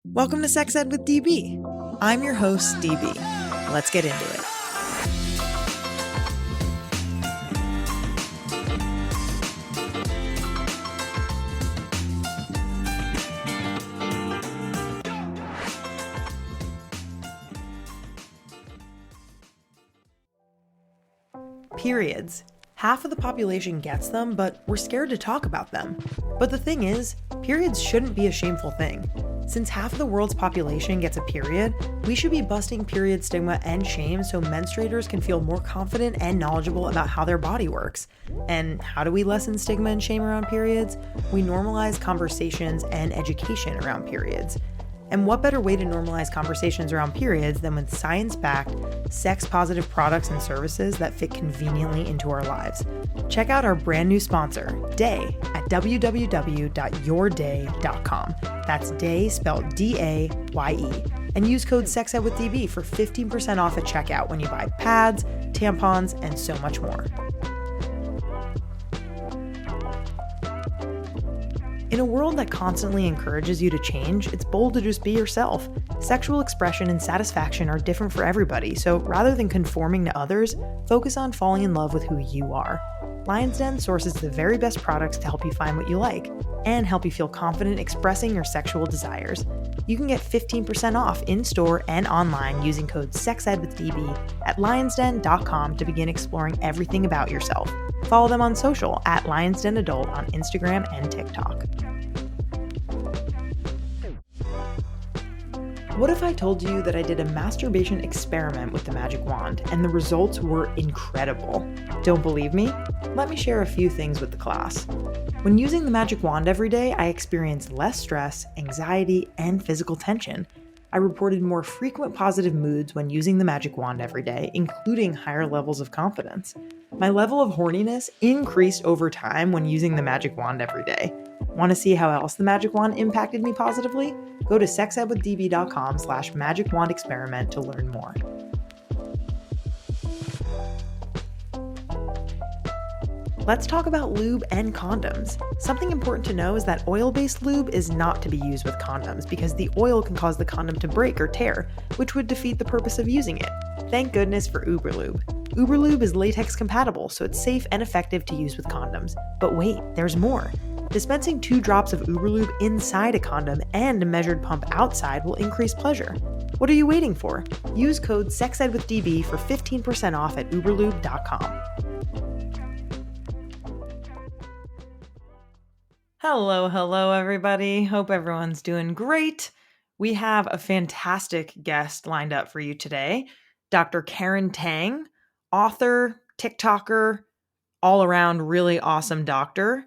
Welcome to Sex Ed with DB. I'm your host, DB. Let's get into it. Periods. Half of the population gets them, but we're scared to talk about them. But the thing is, periods shouldn't be a shameful thing. Since half of the world's population gets a period, we should be busting period stigma and shame so menstruators can feel more confident and knowledgeable about how their body works. And how do we lessen stigma and shame around periods? We normalize conversations and education around periods. And what better way to normalize conversations around periods than with science-backed, sex-positive products and services that fit conveniently into our lives? Check out our brand new sponsor, Day, at www.yourday.com. That's Day spelled D-A-Y-E. And use code SEXEDWithDB for 15% off at checkout when you buy pads, tampons, and so much more. In a world that constantly encourages you to change, it's bold to just be yourself. Sexual expression and satisfaction are different for everybody, so rather than conforming to others, focus on falling in love with who you are. Lion's Den sources the very best products to help you find what you like, and help you feel confident expressing your sexual desires. You can get 15% off in-store and online using code SEXEDWithDB at lionsden.com to begin exploring everything about yourself. Follow them on social at Lions Den Adult on Instagram and TikTok. What if I told you that I did a masturbation experiment with the magic wand and the results were incredible? Don't believe me? Let me share a few things with the class. When using the magic wand every day, I experienced less stress, anxiety, and physical tension. I reported more frequent positive moods when using the magic wand every day, including higher levels of confidence. My level of horniness increased over time when using the magic wand every day. Want to see how else the magic wand impacted me positively? Go to sexedwithdb.com/magicwandexperiment to learn more. Let's talk about lube and condoms. Something important to know is that oil-based lube is not to be used with condoms because the oil can cause the condom to break or tear, which would defeat the purpose of using it. Thank goodness for Uberlube. Uberlube is latex compatible, so it's safe and effective to use with condoms. But wait, there's more. Dispensing 2 drops of Uberlube inside a condom and a measured pump outside will increase pleasure. What are you waiting for? Use code SEXEDWithDB for 15% off at uberlube.com. Hello, everybody. Hope everyone's doing great. We have a fantastic guest lined up for you today. Dr. Cathren Tang, author, TikToker, all around really awesome doctor.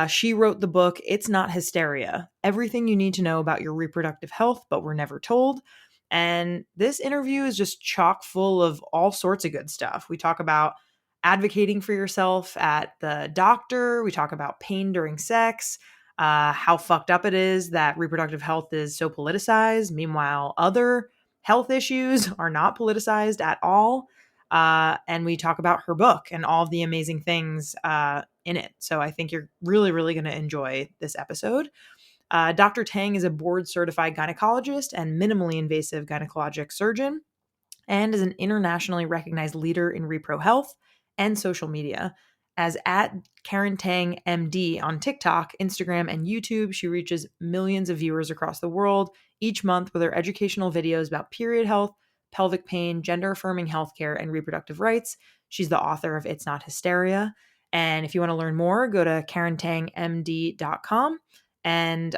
She wrote the book, It's Not Hysteria, Everything You Need to Know About Your Reproductive Health, But Were Never Told. And this interview is just chock full of all sorts of good stuff. We talk about advocating for yourself at the doctor. We talk about pain during sex, how fucked up it is that reproductive health is so politicized. Meanwhile, other health issues are not politicized at all. And we talk about her book and all of the amazing things in it. So I think you're really, really going to enjoy this episode. Dr. Tang is a board-certified gynecologist and minimally invasive gynecologic surgeon, and is an internationally recognized leader in repro health and social media. As at Cathren Tang MD on TikTok, Instagram, and YouTube, she reaches millions of viewers across the world each month with her educational videos about period health, pelvic pain, gender-affirming healthcare, and reproductive rights. She's the author of It's Not Hysteria. And if you want to learn more, go to CatrenTangMD.com. And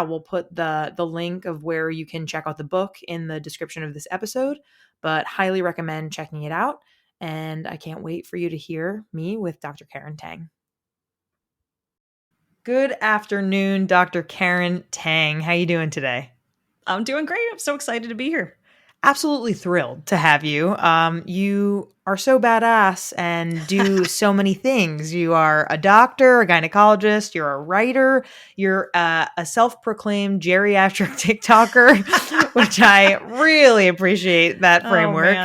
we'll put the link of where you can check out the book in the description of this episode, but highly recommend checking it out. And I can't wait for you to hear me with Dr. Cathren Tang. Good afternoon, Dr. Cathren Tang. How you doing today? I'm doing great. I'm so excited to be here. Absolutely thrilled to have you. You are so badass and do so many things. You are a doctor, a gynecologist, you're a writer, you're a self-proclaimed geriatric TikToker, which I really appreciate that framework.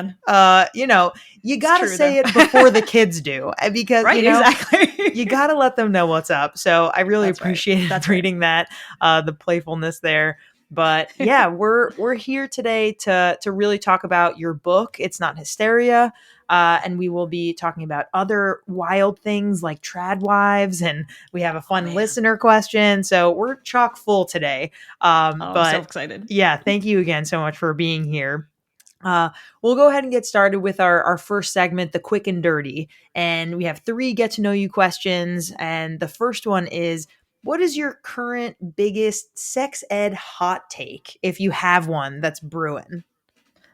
You got to say it before the kids do, because exactly. You got to let them know what's up. So I really appreciated reading that, the playfulness there. But yeah, we're here today to really talk about your book. It's Not Hysteria. And we will be talking about other wild things like trad wives, and we have a fun listener question. So we're chock full today. I'm so But excited. yeah, thank you again so much for being here. We'll go ahead and get started with our first segment, the quick and dirty. And we have 3 get to know you questions. And the first one is, what is your current biggest sex ed hot take, if you have one that's brewing?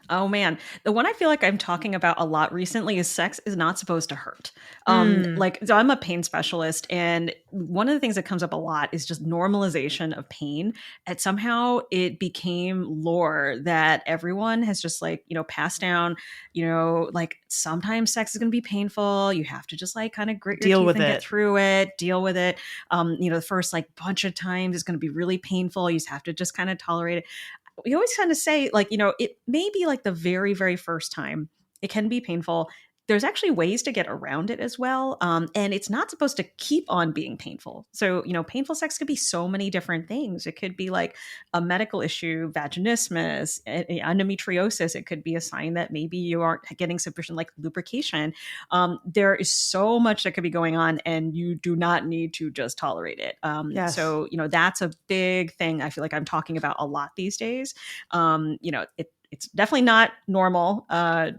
Oh man, the one I feel like I'm talking about a lot recently is sex is not supposed to hurt. Mm, So I'm a pain specialist, and one of the things that comes up a lot is just normalization of pain. And somehow it became lore that everyone has just passed down. Like sometimes sex is going to be painful. You have to just like kind of grit your deal teeth with and get it. through it, deal with it. The first like bunch of times is going to be really painful. You just have to just kind of tolerate it. We always kind of say it may be like the very very first time it can be painful. There's actually ways to get around it as well, and it's not supposed to keep on being painful. So painful sex could be so many different things. It could be like a medical issue, vaginismus, endometriosis. It could be a sign that maybe you aren't getting sufficient like lubrication. There is so much that could be going on, and you do not need to just tolerate it. Yes. So that's a big thing I feel like I'm talking about a lot these days. It's definitely not normal.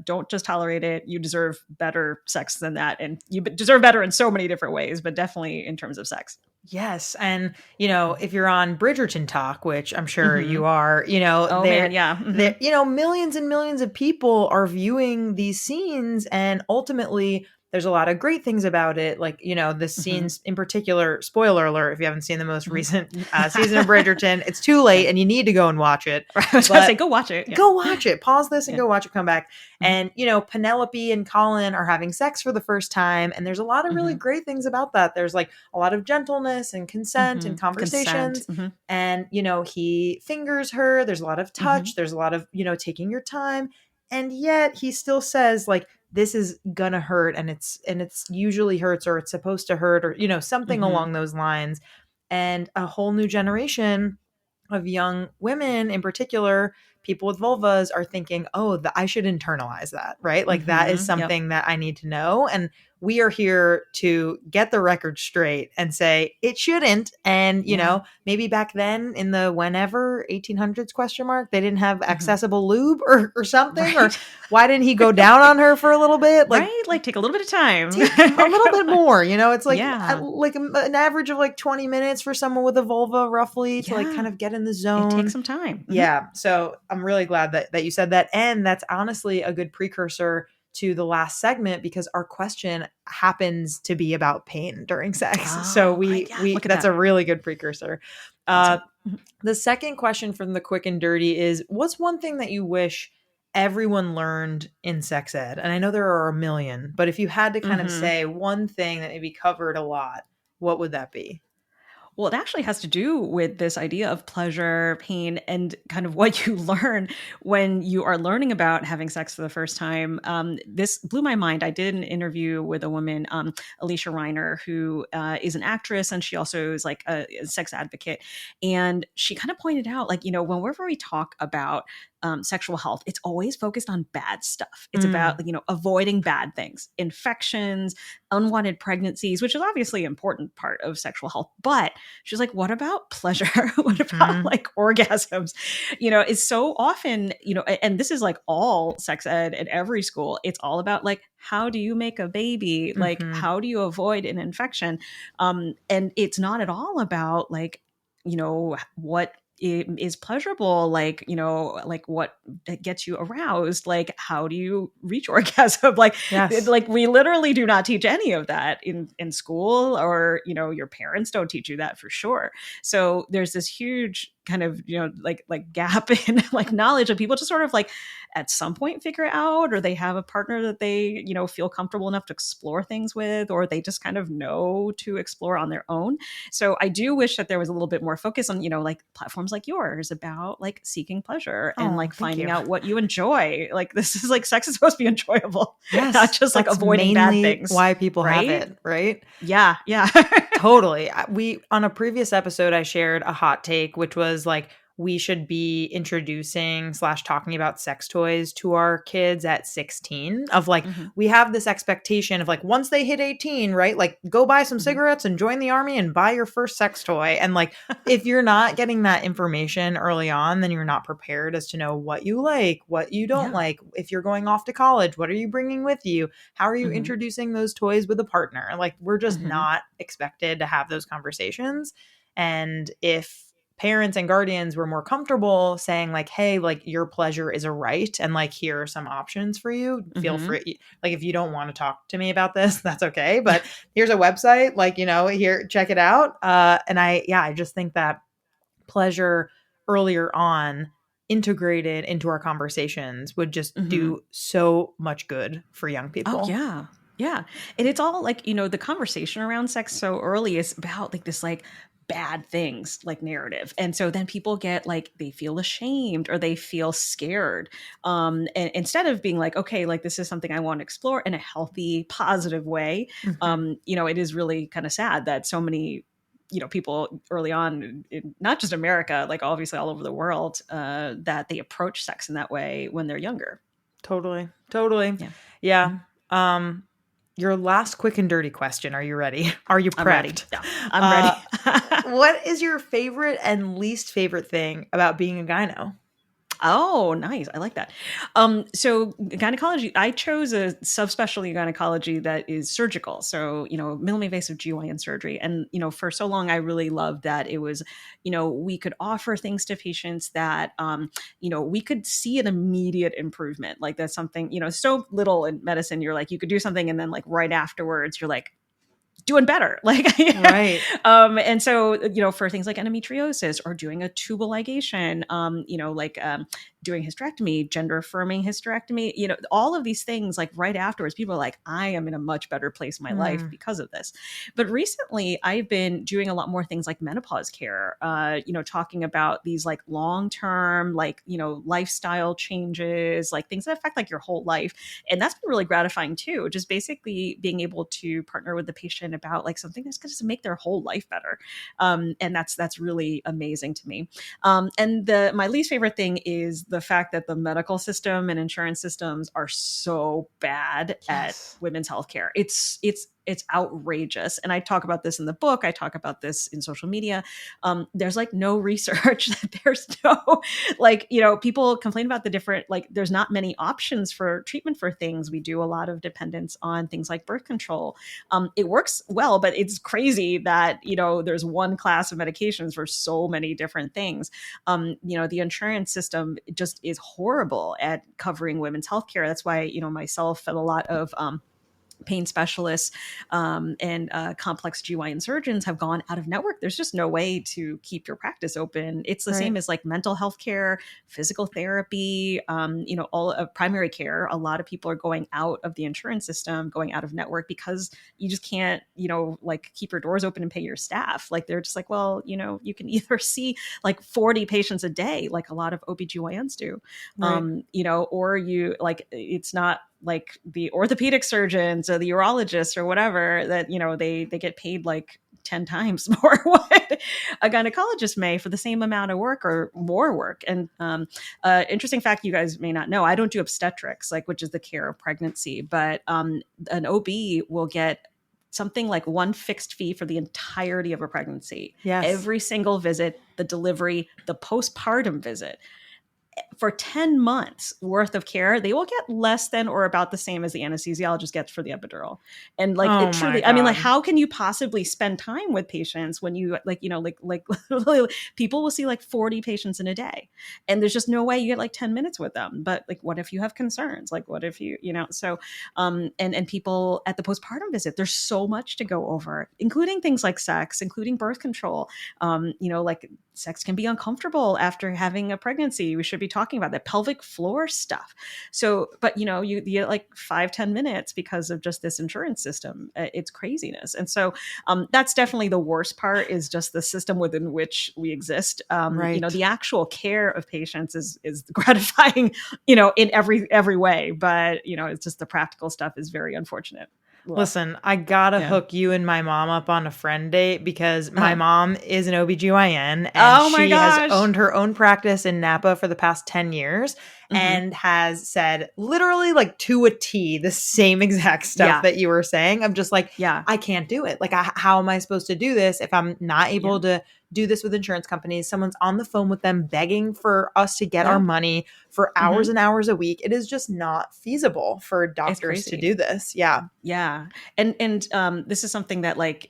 Don't just tolerate it. You deserve better sex than that. And you deserve better in so many different ways, but definitely in terms of sex. Yes. And, if you're on Bridgerton Talk, which I'm sure Mm-hmm. you are, Oh man, yeah. Mm-hmm. millions and millions of people are viewing these scenes, and ultimately there's a lot of great things about it. Like, the scenes in particular, spoiler alert, if you haven't seen the most recent season of Bridgerton, it's too late and you need to go and watch it. I was going to say, go watch it. Yeah. Go watch it. Pause this and Yeah. go watch it, come back. And, Penelope and Colin are having sex for the first time. And there's a lot of really great things about that. There's like a lot of gentleness and consent and conversations. And, he fingers her. There's a lot of touch. There's a lot of, taking your time. And yet he still says like, this is gonna hurt, and it's usually hurts, or it's supposed to hurt, or, something along those lines. And a whole new generation of young women in particular, people with vulvas, are thinking, oh, I should internalize that, right? Like that is something that I need to know. And we are here to get the record straight and say it shouldn't. And, maybe back then in the whenever 1800s question mark, they didn't have accessible lube or something, or why didn't he go down on her for a little bit? Like, like take a little bit of time, take a little bit more, it's like, like an average of like 20 minutes for someone with a vulva roughly to like kind of get in the zone. It takes some time. Yeah. So I'm really glad that you said that. And that's honestly a good precursor to the last segment, because our question happens to be about pain during sex. So that's a really good precursor. The second question from the quick and dirty is, what's one thing that you wish everyone learned in sex ed? And I know there are a million, but if you had to kind of say one thing that maybe covered a lot, what would that be? Well, it actually has to do with this idea of pleasure, pain, and kind of what you learn when you are learning about having sex for the first time. This blew my mind. I did an interview with a woman, Alicia Reiner, who is an actress, and she also is like a sex advocate. And she kind of pointed out, like, whenever we talk about sexual health, it's always focused on bad stuff. It's about, avoiding bad things, infections, unwanted pregnancies, which is obviously an important part of sexual health. But she's like, what about pleasure? What about like orgasms? It's so often, and this is like all sex ed at every school. It's all about like, how do you make a baby? Like, how do you avoid an infection? And it's not at all about like, what is pleasurable, like like what gets you aroused, like how do you reach orgasm, like like we literally do not teach any of that in school, or your parents don't teach you that for sure. So there's this huge kind of like gap in like knowledge, of people just sort of like at some point figure it out, or they have a partner that they feel comfortable enough to explore things with, or they just kind of know to explore on their own. So I do wish that there was a little bit more focus on like platforms like yours about like seeking pleasure and like finding out what you enjoy. Like this is like, sex is supposed to be enjoyable, not just like avoiding bad things. Why people have it, right? Yeah. Totally. We, on a previous episode, I shared a hot take, which was like, we should be introducing slash talking about sex toys to our kids at 16, of like, Mhm. we have this expectation of like, once they hit 18, right? Like, go buy some Mhm. cigarettes and join the army and buy your first sex toy. And like, if you're not getting that information early on, then you're not prepared as to know what you like, what you don't Yeah. like. If you're going off to college, what are you bringing with you? How are you Mhm. introducing those toys with a partner? Like, we're just Mhm. not expected to have those conversations. And if parents and guardians were more comfortable saying like, hey, like, your pleasure is a right, and like, here are some options for you, feel Mhm. free, like, if you don't want to talk to me about this, that's okay, but here's a website, like, here, check it out. And I just think that pleasure earlier on, integrated into our conversations, would just Mhm. do so much good for young Oh, people. yeah. Yeah. And it's all like, the conversation around sex so early is about like this like bad things like narrative. And so then people get like they feel ashamed or they feel scared. And instead of being like, okay, like this is something I want to explore in a healthy, positive way. Mhm. It is really kind of sad that so many people early on not just America, like obviously all over the world, that they approach sex in that way when they're younger. Totally. Totally. Yeah. Yeah. Mhm. Um, your last quick and dirty question. Are you ready? Are you I'm ready. prepped? Yeah, I'm Uh, ready. what is your favorite and least favorite thing about being a gyno? Oh, nice. I like that. So gynecology, I chose a subspecialty gynecology that is surgical. So, minimally invasive GYN surgery. And, for so long, I really loved that it was, we could offer things to patients that, we could see an immediate improvement. Like that's something, so little in medicine, you're like, you could do something and then like right afterwards, you're like, doing better. Like, Right. and so, for things like endometriosis or doing a tubal ligation, doing hysterectomy, gender affirming hysterectomy, all of these things, like right afterwards, people are like, I am in a much better place in my life Hmm. because of this. But recently I've been doing a lot more things like menopause care, talking about these like long-term, like, lifestyle changes, like things that affect like your whole life. And that's been really gratifying too, just basically being able to partner with the patient about like something that's going to make their whole life better. And that's really amazing to me. And my least favorite thing is the fact that the medical system and insurance systems are so bad at Yes. women's healthcare. It's outrageous. And I talk about this in the book. I talk about this in social media. There's like no research. There's no like, people complain about the different, like, there's not many options for treatment for things. We do a lot of dependence on things like birth control. It works well, but it's crazy that, there's one class of medications for so many different things. The insurance system just is horrible at covering women's healthcare. That's why, myself and a lot of, pain specialists, and complex GYN surgeons have gone out of network. There's just no way to keep your practice open. It's the Right. same as like mental health care, physical therapy, all of primary care. A lot of people are going out of the insurance system, going out of network because you just can't, like keep your doors open and pay your staff. Like they're just like, well, you can either see like 40 patients a day, like a lot of OBGYNs do, Right. or you like, it's not like the orthopedic surgeons or the urologists or whatever that they get paid like 10 times more what a gynecologist may for the same amount of work or more work. And interesting fact you guys may not know, I don't do obstetrics, like, which is the care of pregnancy, but an OB will get something like one fixed fee for the entirety of a pregnancy, Yes. every single visit, the delivery, the postpartum visit. For 10 months worth of care, they will get less than or about the same as the anesthesiologist gets for the epidural. And like it Oh my truly, I mean, like, God. how can you possibly spend time with patients when you like, people will see like 40 patients in a day and there's just no way you get like 10 minutes with them. But like, what if you have concerns? Like, what if so, and people at the postpartum visit, there's so much to go over, including things like sex, including birth control. Like sex can be uncomfortable after having a pregnancy. We should be talking about that pelvic floor stuff. So, but you get like 5-10 minutes because of just this insurance system. It's craziness. And so that's definitely the worst part, is just the system within which we exist. Right. The actual care of patients is gratifying, in every way. But, it's just the practical stuff is very unfortunate. ugh, Listen, I gotta yeah. hook you and my mom up on a friend date because my Uh-huh. mom is an OBGYN and Oh my she has gosh. owned her own practice in Napa for the past 10 years Hmm. and has said literally like to a T the same exact stuff Yeah. that you were saying. I'm just like, Yeah. I can't do it. Like, how am I supposed to do this if I'm not Yeah. able to do this with insurance companies? Someone's on the phone with them begging for us to get our Yeah. money for hours Hmm. and hours a week. It is just not feasible for It's doctors to crazy. do this. Yeah. Yeah. And this is something that, like,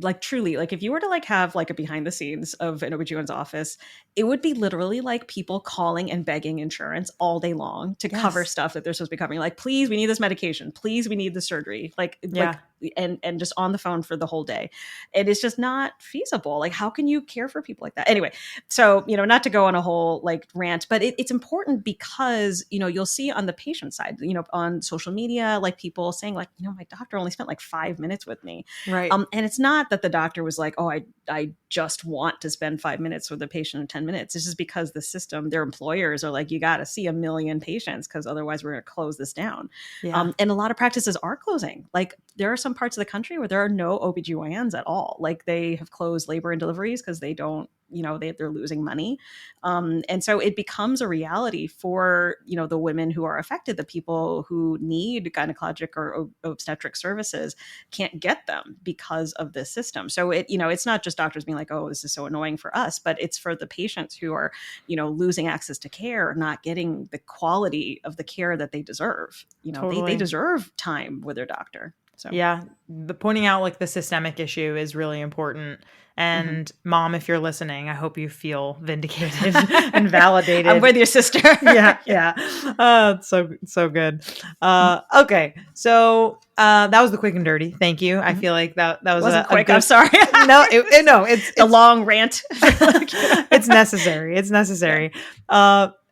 like truly, like if you were to like have like a behind the scenes of an OBGYN's office, it would be literally like people calling and begging insurance all day long to cover Yes. stuff that they're supposed to be covering. Like, please, we need this medication. Please, we need the surgery. Yeah. And just on the phone for the whole day. It is just not feasible. Like, how can you care for people like that? Anyway, so, not to go on a whole like rant, but it's important because, you'll see on the patient side, on social media, like people saying like, my doctor only spent like 5 minutes with me. Right. And it's not that the doctor was like, oh, I just want to spend 5 minutes with a patient in 10 minutes. It's just because the system, their employers are like, you got to see a million patients because otherwise we're going to close this down. Yeah. And a lot of practices are closing. Like there are some parts of the country where there are no OBGYNs at all. Like they have closed labor and deliveries because they don't, they're losing money. And so it becomes a reality for, the women who are affected, the people who need gynecologic or obstetric services can't get them because of this system. So it's not just doctors being like, oh, this is so annoying for us, but it's for the patients who are, losing access to care, not getting the quality of the care that they deserve. They Totally. deserve time with their doctor. So, Yeah. The pointing out like the systemic issue is really important. mhm. And mom, if you're listening, I hope you feel vindicated and I'm validated. with your sister. Yeah, Yeah. yeah. So good. Okay. So that was the quick and dirty. Thank you. I Mhm. feel like that was Wasn't a quick. I'm good. sorry. No, no, it's The long rant. it's necessary. It's Yeah. necessary.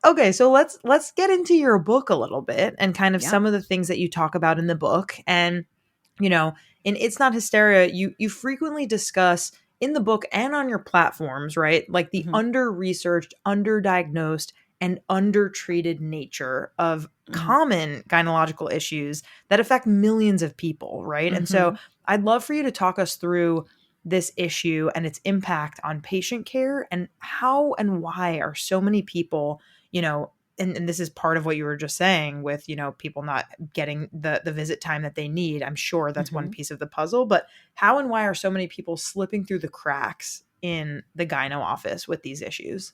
Okay, so let's get into your book a little bit and kind of Yeah. some of the things that you talk about in the book. And you know, in It's Not Hysteria, you frequently discuss in the book and on your platforms, right? Like the Mhm. under-researched, underdiagnosed, and undertreated nature of Mhm. common gynecological issues that affect millions of people, right? And so Mhm. I'd love for you to talk us through this issue and its impact on patient care and how and why are so many people, and this is part of what you were just saying with, people not getting the visit time that they need. I'm sure that's one Mhm. piece of the puzzle, but how and why are so many people slipping through the cracks in the gyno office with these issues?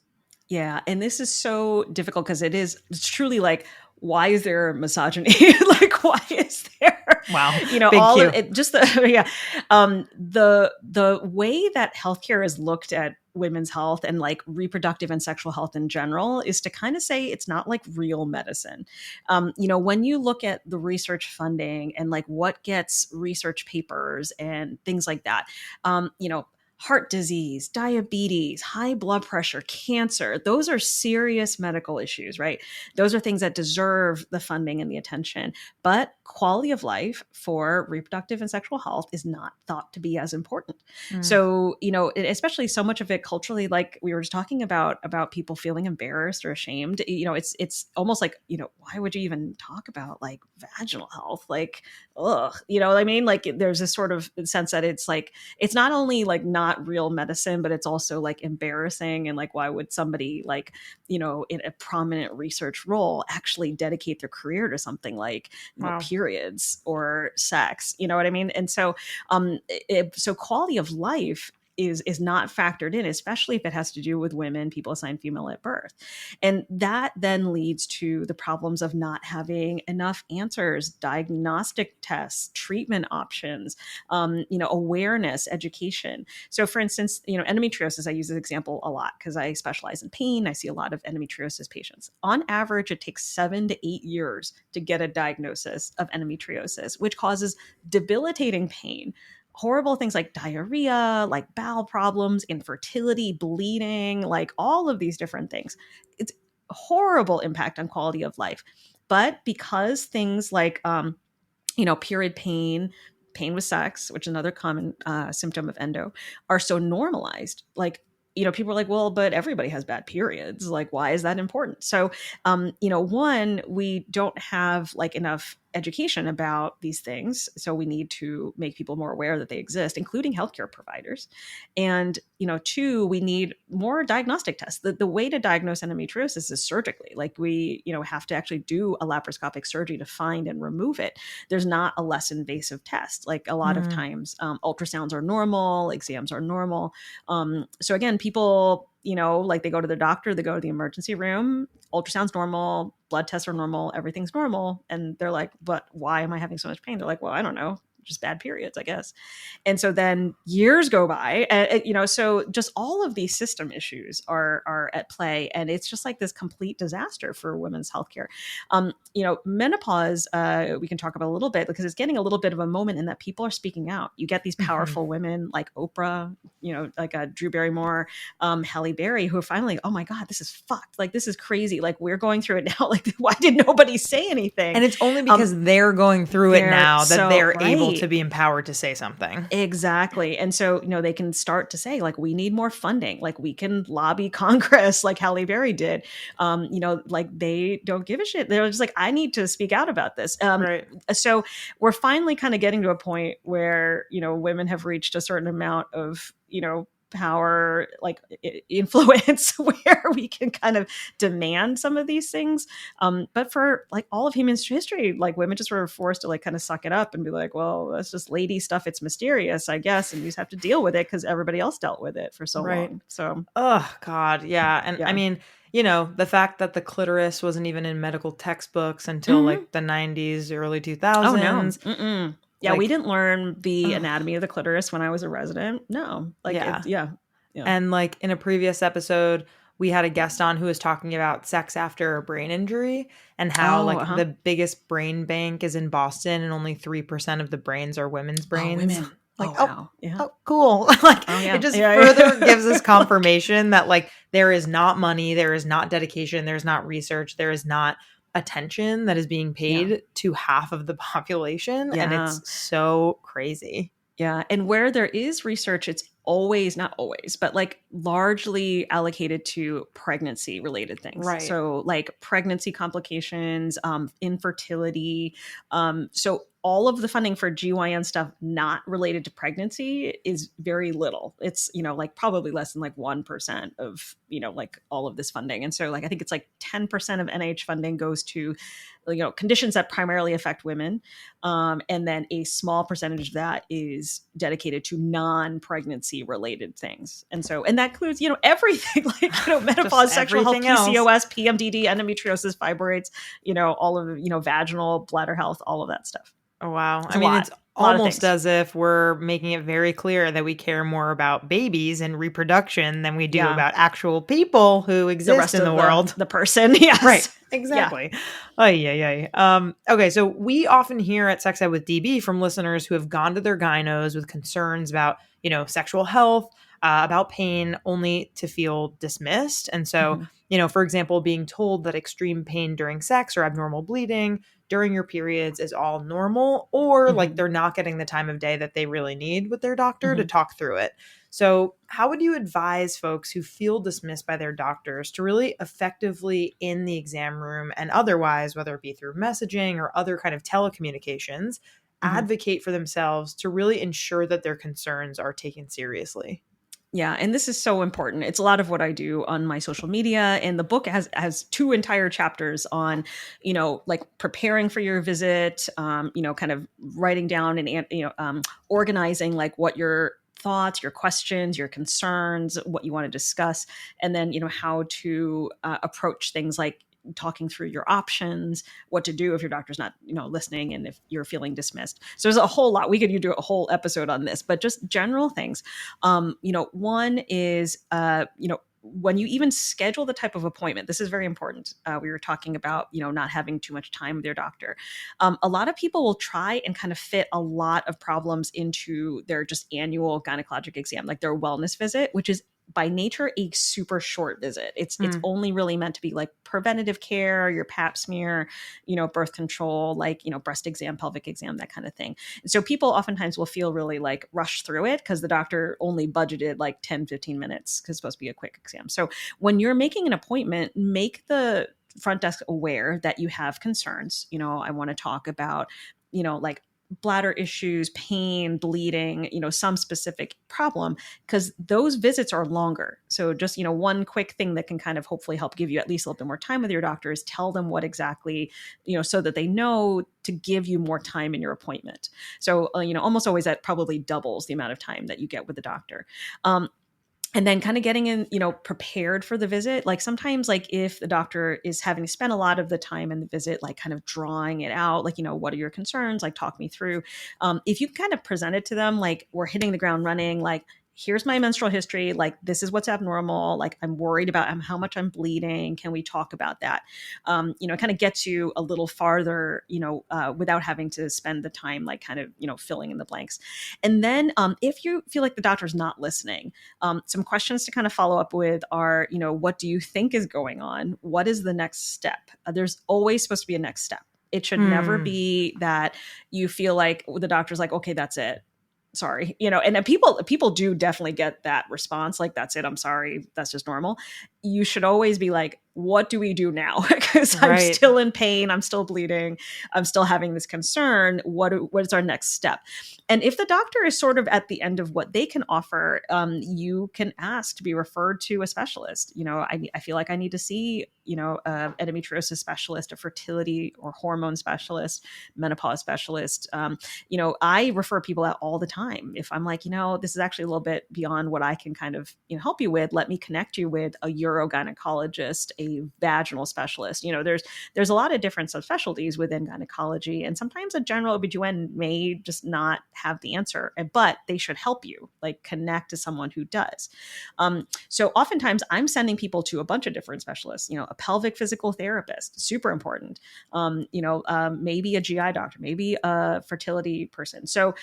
Yeah, and this is so difficult because it's truly like, why is there misogyny? Like, why is there, Wow. Big all of Q. it? Just the yeah, the way that healthcare is looked at women's health and like reproductive and sexual health in general is to kind of say it's not like real medicine. When you look at the research funding and like what gets research papers and things like that, heart disease, diabetes, high blood pressure, cancer. Those are serious medical issues, right? Those are things that deserve the funding and the attention. But quality of life for reproductive and sexual health is not thought to be as important. Mm, So, especially so much of it culturally, like we were just talking about people feeling embarrassed or ashamed. It's almost like, why would you even talk about like vaginal health? Like, ugh, you know what I mean? Like there's this sort of sense that it's like it's not only like not real medicine, but it's also like embarrassing. And like, why would somebody like, in a prominent research role actually dedicate their career to something like, wow. periods or sex? You know what I mean? And so, so quality of life is not factored in, especially if it has to do with women, people assigned female at birth. And that then leads to the problems of not having enough answers, diagnostic tests, treatment options, awareness, education. So for instance, endometriosis, I use this example a lot because I specialize in pain. I see a lot of endometriosis patients. On average, it takes 7 to 8 years to get a diagnosis of endometriosis, which causes debilitating pain, horrible things like diarrhea, like bowel problems, infertility, bleeding, like all of these different things. It's horrible impact on quality of life. But because things like period pain, pain with sex, which is another common symptom of endo, are so normalized. Like, people are like, well, but everybody has bad periods. Like, why is that important? So, one, we don't have like enough education about these things. So we need to make people more aware that they exist, including healthcare providers. And, two, we need more diagnostic tests. The way to diagnose endometriosis is surgically. Like we, have to actually do a laparoscopic surgery to find and remove it. There's not a less invasive test. Like a lot of times, ultrasounds are normal, exams are normal. So again, people, like they go to the doctor, they go to the emergency room, ultrasound's normal, blood tests are normal, everything's normal. And they're like, but why am I having so much pain? They're like, well, I don't know, just bad periods, I guess. And so then years go by, and so just all of these system issues are at play, and it's just like this complete disaster for women's healthcare. Menopause, we can talk about a little bit because it's getting a little bit of a moment in that people are speaking out. You get these powerful women like Oprah, like Drew Barrymore, Halle Berry, who are finally, oh my God, this is fucked. Like, this is crazy. Like, we're going through it now. Like, why did nobody say anything? And it's only because they're going through it now that they're able to be empowered to say something. Exactly. And so, they can start to say, like, we need more funding. Like, we can lobby Congress like Halle Berry did. Like, they don't give a shit. They're just like, I need to speak out about this. Right. So we're finally kind of getting to a point where, women have reached a certain amount of, power, like influence, where we can kind of demand some of these things. But for like all of human history, like women just were forced to like kind of suck it up and be like, well, that's just lady stuff. It's mysterious, I guess. And you just have to deal with it because everybody else dealt with it for so long. So, oh God. Yeah. And I mean, the fact that the clitoris wasn't even in medical textbooks until like the 90s, early 2000s. Oh, no. Mm-mm. Yeah, like, we didn't learn the anatomy of the clitoris when I was a resident. No. Like, yeah. And like in a previous episode, we had a guest on who was talking about sex after a brain injury and how the biggest brain bank is in Boston and only 3% of the brains are women's brains. Oh, women. Like, wow. Yeah. Oh, cool. Like, it just further gives us confirmation that like there is not money, there is not dedication, there's not research, there is not attention that is being paid to half of the population. And it's so crazy. Yeah. And where there is research, it's always, not always, but like largely allocated to pregnancy related things. Right. So like pregnancy complications, infertility. So all of the funding for GYN stuff not related to pregnancy is very little. It's, like probably less than like 1% of, like all of this funding. And so like, I think it's like 10% of NIH funding goes to, conditions that primarily affect women. And then a small percentage of that is dedicated to non-pregnancy related things. And so, and that includes, everything like, menopause, sexual health, PCOS, PMDD, endometriosis, fibroids, all of, vaginal, bladder health, all of that stuff. Oh, wow. I mean, it's almost as if we're making it very clear that we care more about babies and reproduction than we do about actual people who exist in the world. The person. Yes. Right. Exactly. Okay. So we often hear at Sex Ed with DB from listeners who have gone to their gynos with concerns about, sexual health, about pain, only to feel dismissed. And so, for example, being told that extreme pain during sex or abnormal bleeding during your periods is all normal, or like they're not getting the time of day that they really need with their doctor to talk through it. So how would you advise folks who feel dismissed by their doctors to really effectively in the exam room and otherwise, whether it be through messaging or other kind of telecommunications, advocate for themselves to really ensure that their concerns are taken seriously? Yeah. And this is so important. It's a lot of what I do on my social media. And the book has 2 entire chapters on, like preparing for your visit, kind of writing down and, organizing like what your thoughts, your questions, your concerns, what you want to discuss, and then, how to approach things like talking through your options, what to do if your doctor's not, listening, and if you're feeling dismissed. So there's a whole lot. We could do a whole episode on this, but just general things. One is, when you even schedule the type of appointment, this is very important. We were talking about, not having too much time with your doctor. A lot of people will try and kind of fit a lot of problems into their just annual gynecologic exam, like their wellness visit, which is by nature a super short visit. It's only really meant to be like preventative care, your pap smear, birth control, like, breast exam, pelvic exam, that kind of thing. And so people oftentimes will feel really like rushed through it because the doctor only budgeted like 10, 15 minutes because it's supposed to be a quick exam. So when you're making an appointment, make the front desk aware that you have concerns. I want to talk about, like bladder issues, pain, bleeding, some specific problem, because those visits are longer. So just, one quick thing that can kind of hopefully help give you at least a little bit more time with your doctor is tell them what exactly, so that they know to give you more time in your appointment. So, almost always that probably doubles the amount of time that you get with the doctor. And then kind of getting in, prepared for the visit. Like sometimes, like if the doctor is having to spend a lot of the time in the visit, like kind of drawing it out, like, what are your concerns? Like talk me through. If you kind of present it to them, like we're hitting the ground running, like here's my menstrual history, like this is what's abnormal, like I'm worried about how much I'm bleeding, can we talk about that? Kind of gets you a little farther, without having to spend the time like kind of, filling in the blanks. And then if you feel like the doctor's not listening, some questions to kind of follow up with are, what do you think is going on? What is the next step? There's always supposed to be a next step. It should never be that you feel like the doctor's like, okay, that's it. Sorry, and people do definitely get that response. Like, that's it. I'm sorry. That's just normal. You should always be like, what do we do now? Because I'm still in pain. I'm still bleeding. I'm still having this concern. What is our next step? And if the doctor is sort of at the end of what they can offer, you can ask to be referred to a specialist. I feel like I need to see, endometriosis specialist, a fertility or hormone specialist, menopause specialist. I refer people out all the time. If I'm like, this is actually a little bit beyond what I can kind of help you with, let me connect you with a urogynecologist, a vaginal specialist. There's a lot of different subspecialties within gynecology, and sometimes a general OBGYN may just not have the answer, but they should help you, like connect to someone who does. So oftentimes I'm sending people to a bunch of different specialists, a pelvic physical therapist, super important. Maybe a GI doctor, maybe a fertility person. So,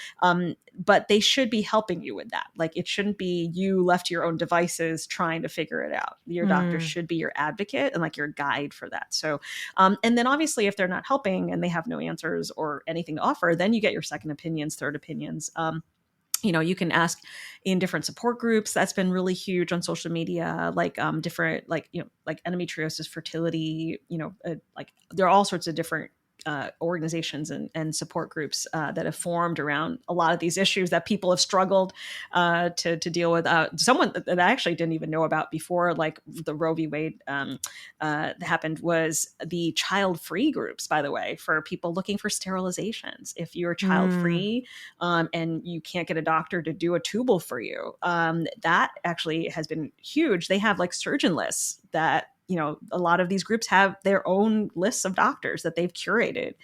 but they should be helping you with that. Like it shouldn't be you left to your own devices trying to figure it out. Your doctor should be your advocate and like your guide for that. So, and then obviously if they're not helping and they have no answers or anything to offer, then you get your second opinions, third opinions. You can ask in different support groups. That's been really huge on social media, like different, like endometriosis, fertility, like there are all sorts of different organizations and support groups that have formed around a lot of these issues that people have struggled to deal with. Someone that I actually didn't even know about before, like the Roe v. Wade happened, was the child-free groups, by the way, for people looking for sterilizations. If you're child-free and you can't get a doctor to do a tubal for you, that actually has been huge. They have like surgeon lists that a lot of these groups have their own lists of doctors that they've curated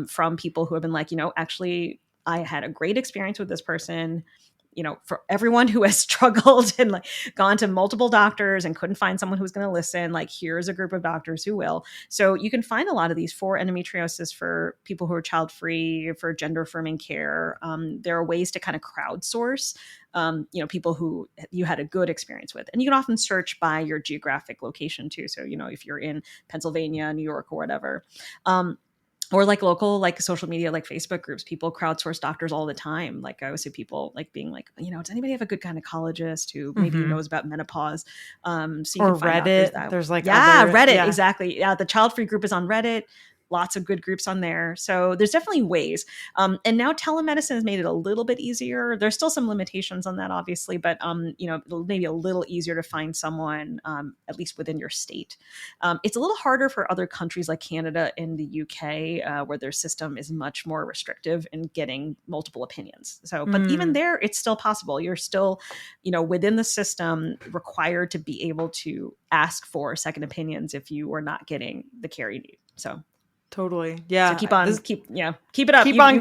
from people who have been like, actually, I had a great experience with this person. For everyone who has struggled and like gone to multiple doctors and couldn't find someone who's going to listen, like here's a group of doctors who will. So you can find a lot of these for endometriosis, for people who are child-free, for gender affirming care. There are ways to kind of crowdsource, people who you had a good experience with. And you can often search by your geographic location too. So, if you're in Pennsylvania, New York, or whatever. Or like local, like social media, like Facebook groups, people crowdsource doctors all the time. Like I always see people like being like, does anybody have a good gynecologist who maybe knows about menopause? So you or can find Reddit. There's like Reddit, exactly. Yeah, the child-free group is on Reddit. Lots of good groups on there. So there's definitely ways. And now telemedicine has made it a little bit easier. There's still some limitations on that, obviously, but, maybe a little easier to find someone, at least within your state. It's a little harder for other countries like Canada and the UK, where their system is much more restrictive in getting multiple opinions. So, but even there, it's still possible. You're still, within the system required to be able to ask for second opinions if you are not getting the care you need. So. Totally. Yeah. So keep it up. Keep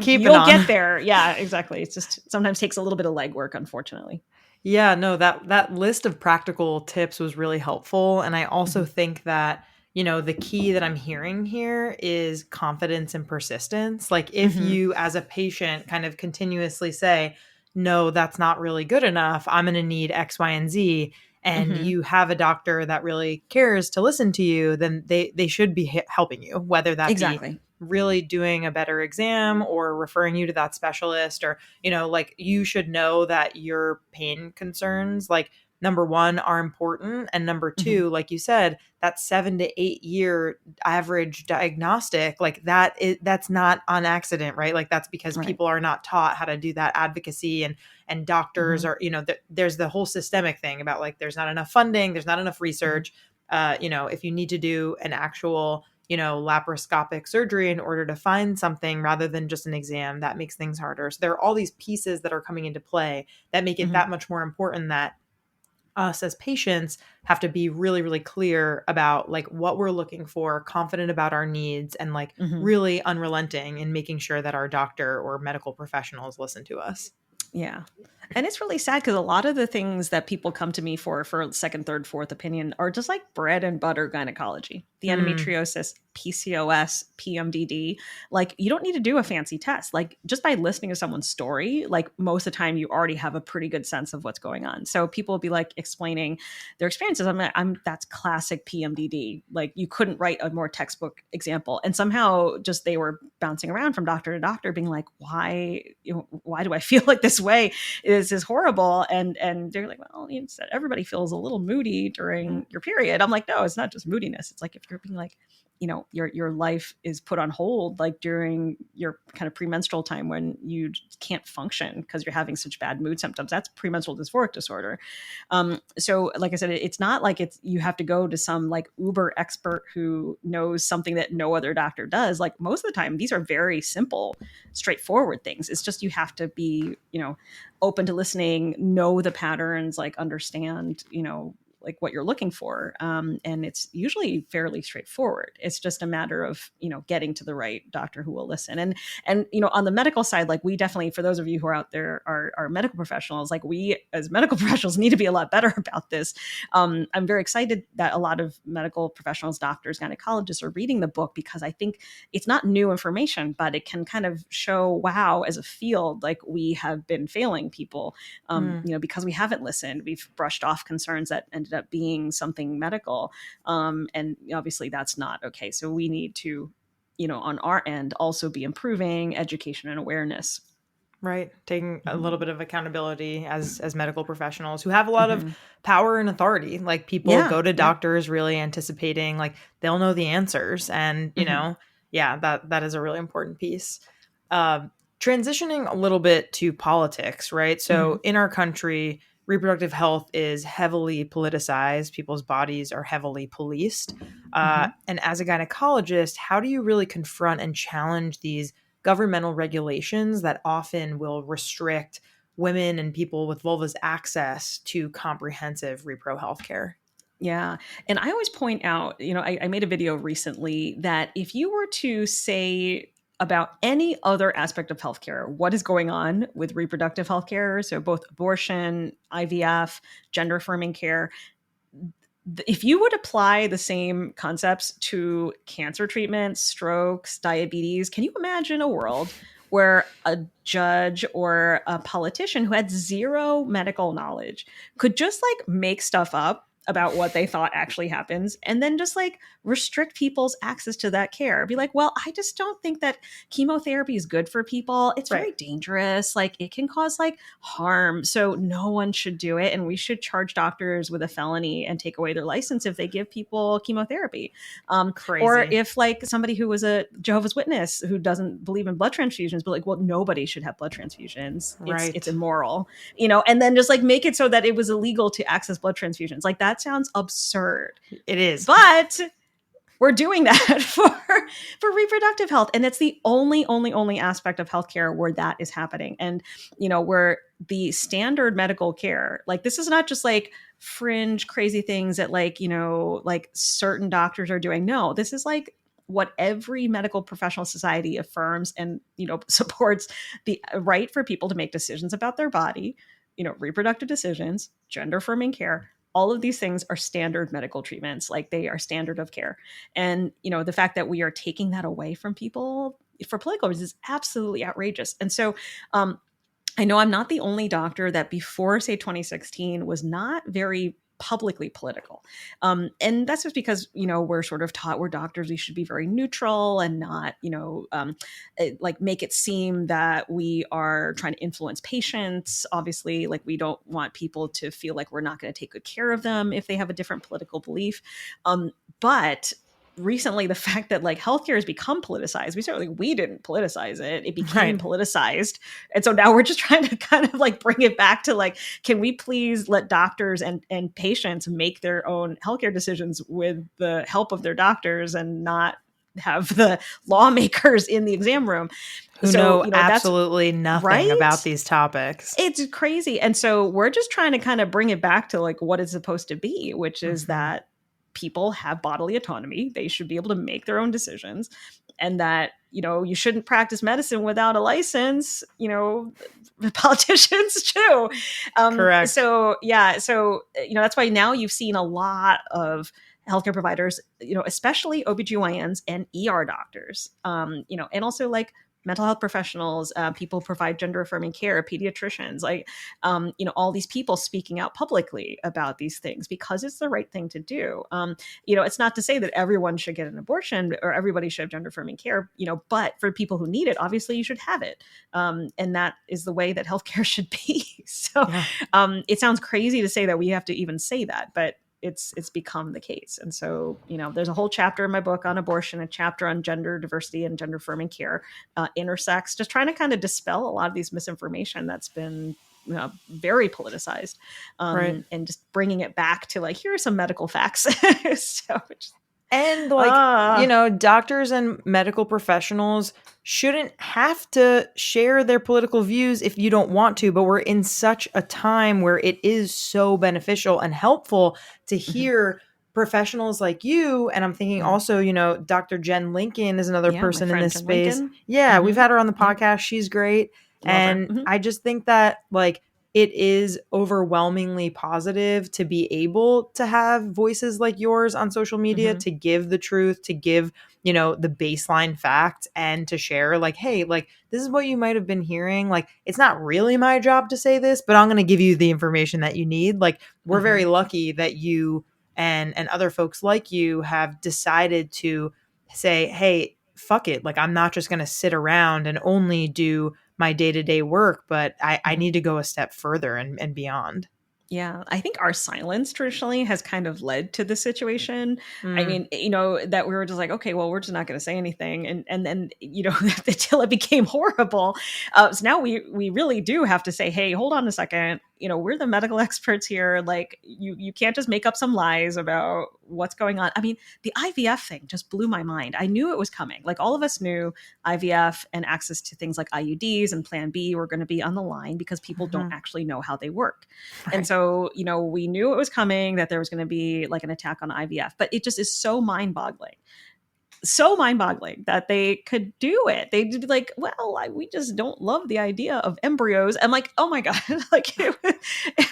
keeping you'll on. get there. Yeah, exactly. It's just sometimes takes a little bit of legwork, unfortunately. Yeah, no, that list of practical tips was really helpful. And I also think that, the key that I'm hearing here is confidence and persistence. Like if you as a patient kind of continuously say, no, that's not really good enough, I'm going to need X, Y, and Z, and you have a doctor that really cares to listen to you, then they should be helping you, whether that be really doing a better exam or referring you to that specialist, or, like you should know that your pain concerns, like number one, are important. And number Mhm. two, like you said, that 7 to 8 year average diagnostic, like that's not on accident, right? Like that's because Right. people are not taught how to do that advocacy, and doctors Mhm. are, there's the whole systemic thing about like there's not enough funding, there's not enough Mhm. research. If you need to do an actual laparoscopic surgery in order to find something rather than just an exam, that makes things harder. So there are all these pieces that are coming into play that make it Mhm. that much more important that us as patients have to be really, really clear about like what we're looking for, confident about our needs, and like Mhm. really unrelenting in making sure that our doctor or medical professionals listen to us. Yeah. And it's really sad because a lot of the things that people come to me for second, third, fourth opinion are just like bread and butter gynecology, the Mm, endometriosis, PCOS, PMDD. Like, you don't need to do a fancy test. Like, just by listening to someone's story, like most of the time, you already have a pretty good sense of what's going on. So people will be like explaining their experiences. I'm that's classic PMDD. Like, you couldn't write a more textbook example. And somehow just they were bouncing around from doctor to doctor, being like, why do I feel like this way? This is horrible. And they're like, well, you said everybody feels a little moody during your period. I'm like, no, it's not just moodiness. It's like if you're being like, your life is put on hold like during your kind of premenstrual time when you can't function because you're having such bad mood symptoms. That's premenstrual dysphoric disorder. So like I said, it's not like you have to go to some like uber expert who knows something that no other doctor does. Like most of the time, these are very simple, straightforward things. It's just you have to be, open to listening, know the patterns, like understand, like what you're looking for. And it's usually fairly straightforward. It's just a matter of, getting to the right doctor who will listen. And on the medical side, like we definitely, for those of you who are out there are medical professionals, like we as medical professionals need to be a lot better about this. I'm very excited that a lot of medical professionals, doctors, gynecologists are reading the book because I think it's not new information, but it can kind of show, wow, as a field, like we have been failing people, mm, because we haven't listened. We've brushed off concerns that ended up being something medical. And obviously that's not okay. So we need to, on our end, also be improving education and awareness. right. Taking a little Mm-hmm. bit of accountability as medical professionals who have a lot of Mm-hmm. power and authority. Like people Yeah. go to Yeah. doctors really anticipating like they'll know the answers, and Mm-hmm. yeah, that is a really important piece. Um, Transitioning a little bit to politics, right? Mm-hmm. So in our country, reproductive health is heavily politicized. People's bodies are heavily policed. Mm-hmm. And as a gynecologist, how do you really confront and challenge these governmental regulations that often will restrict women and people with vulvas access to comprehensive repro health care? Yeah. And I always point out, I made a video recently that if you were to say about any other aspect of healthcare, what is going on with reproductive healthcare, so both abortion, IVF, gender affirming care, if you would apply the same concepts to cancer treatments, strokes, diabetes, can you imagine a world where a judge or a politician who had zero medical knowledge could just like make stuff up about what they thought actually happens and then just like restrict people's access to that care? Be like, well, I just don't think that chemotherapy is good for people. It's Right. very dangerous. Like it can cause like harm. So no one should do it. And we should charge doctors with a felony and take away their license if they give people chemotherapy. Or Crazy. if like somebody who was a Jehovah's Witness who doesn't believe in blood transfusions, but like, well, nobody should have blood transfusions. It's Right. immoral, and then just like make it so that it was illegal to access blood transfusions. Like that sounds absurd. It is. But we're doing that for reproductive health, and it's the only aspect of healthcare where that is happening. And where the standard medical care, like this is not just like fringe crazy things that like certain doctors are doing. No, this is like what every medical professional society affirms and supports: the right for people to make decisions about their body, reproductive decisions, gender affirming care. All of these things are standard medical treatments, like they are standard of care. And the fact that we are taking that away from people for political reasons is absolutely outrageous. And so I know I'm not the only doctor that before, say, 2016 was not very publicly political. And that's just because, we're sort of taught we're doctors, we should be very neutral and not, like make it seem that we are trying to influence patients. Obviously, like we don't want people to feel like we're not going to take good care of them if they have a different political belief. But recently, the fact that like healthcare has become politicized, we didn't politicize it became politicized, and so now we're just trying to kind of like bring it back to like, can we please let doctors and patients make their own healthcare decisions with the help of their doctors and not have the lawmakers in the exam room who know absolutely nothing about these topics. It's crazy. And so we're just trying to kind of bring it back to like what it's supposed to be, which is that people have bodily autonomy. They should be able to make their own decisions, and that, you shouldn't practice medicine without a license, politicians too. Correct. So, yeah. So, that's why now you've seen a lot of healthcare providers, especially OBGYNs and ER doctors, and also like mental health professionals, people provide gender affirming care, pediatricians, like, all these people speaking out publicly about these things because it's the right thing to do. It's not to say that everyone should get an abortion or everybody should have gender affirming care, but for people who need it, obviously you should have it. And that is the way that healthcare should be. So it sounds crazy to say that we have to even say that, but it's become the case. And so, there's a whole chapter in my book on abortion, a chapter on gender diversity and gender affirming care, intersex, just trying to kind of dispel a lot of these misinformation that's been very politicized, and just bringing it back to like, here are some medical facts. And like, doctors and medical professionals shouldn't have to share their political views if you don't want to, but we're in such a time where it is so beneficial and helpful to hear professionals like you. And I'm thinking also, Dr. Jen Lincoln is another person in this space. Lincoln. Yeah, we've had her on the podcast. She's great. Love and I just think that like, it is overwhelmingly positive to be able to have voices like yours on social media, to give the truth, to give, the baseline facts, and to share like, hey, like, this is what you might have been hearing. Like, it's not really my job to say this, but I'm going to give you the information that you need. Like, we're very lucky that you and other folks like you have decided to say, hey, fuck it. Like, I'm not just going to sit around and only do my day-to-day work, but I need to go a step further and beyond. Yeah, I think our silence traditionally has kind of led to this situation. I mean, that we were just like, okay, well, we're just not going to say anything. And then, until it became horrible. So now we really do have to say, hey, hold on a second. We're the medical experts here. Like, you can't just make up some lies about what's going on. I mean, the IVF thing just blew my mind. I knew it was coming. Like, all of us knew IVF and access to things like IUDs and Plan B were going to be on the line because people don't actually know how they work. Right. And so, we knew it was coming, that there was going to be like an attack on IVF, but it just is so mind-boggling that they could do it. They'd be like, well, we just don't love the idea of embryos. I'm like, oh my God, like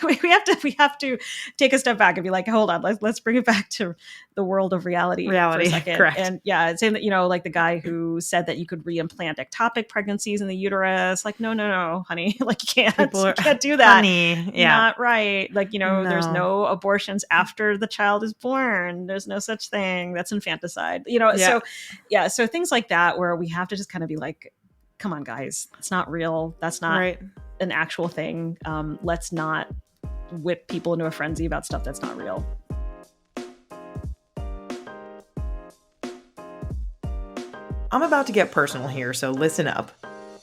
we have to take a step back and be like, hold on, let's bring it back to the world of reality for a second. Correct. And yeah, saying that, like the guy who said that you could reimplant ectopic pregnancies in the uterus, like, no, honey, like you can't do that. Honey, yeah. Not right. Like, there's no abortions after the child is born. There's no such thing. That's infanticide, So things like that, where we have to just kind of be like, come on, guys, it's not real. That's not an actual thing. Let's not whip people into a frenzy about stuff that's not real. I'm about to get personal here, so listen up.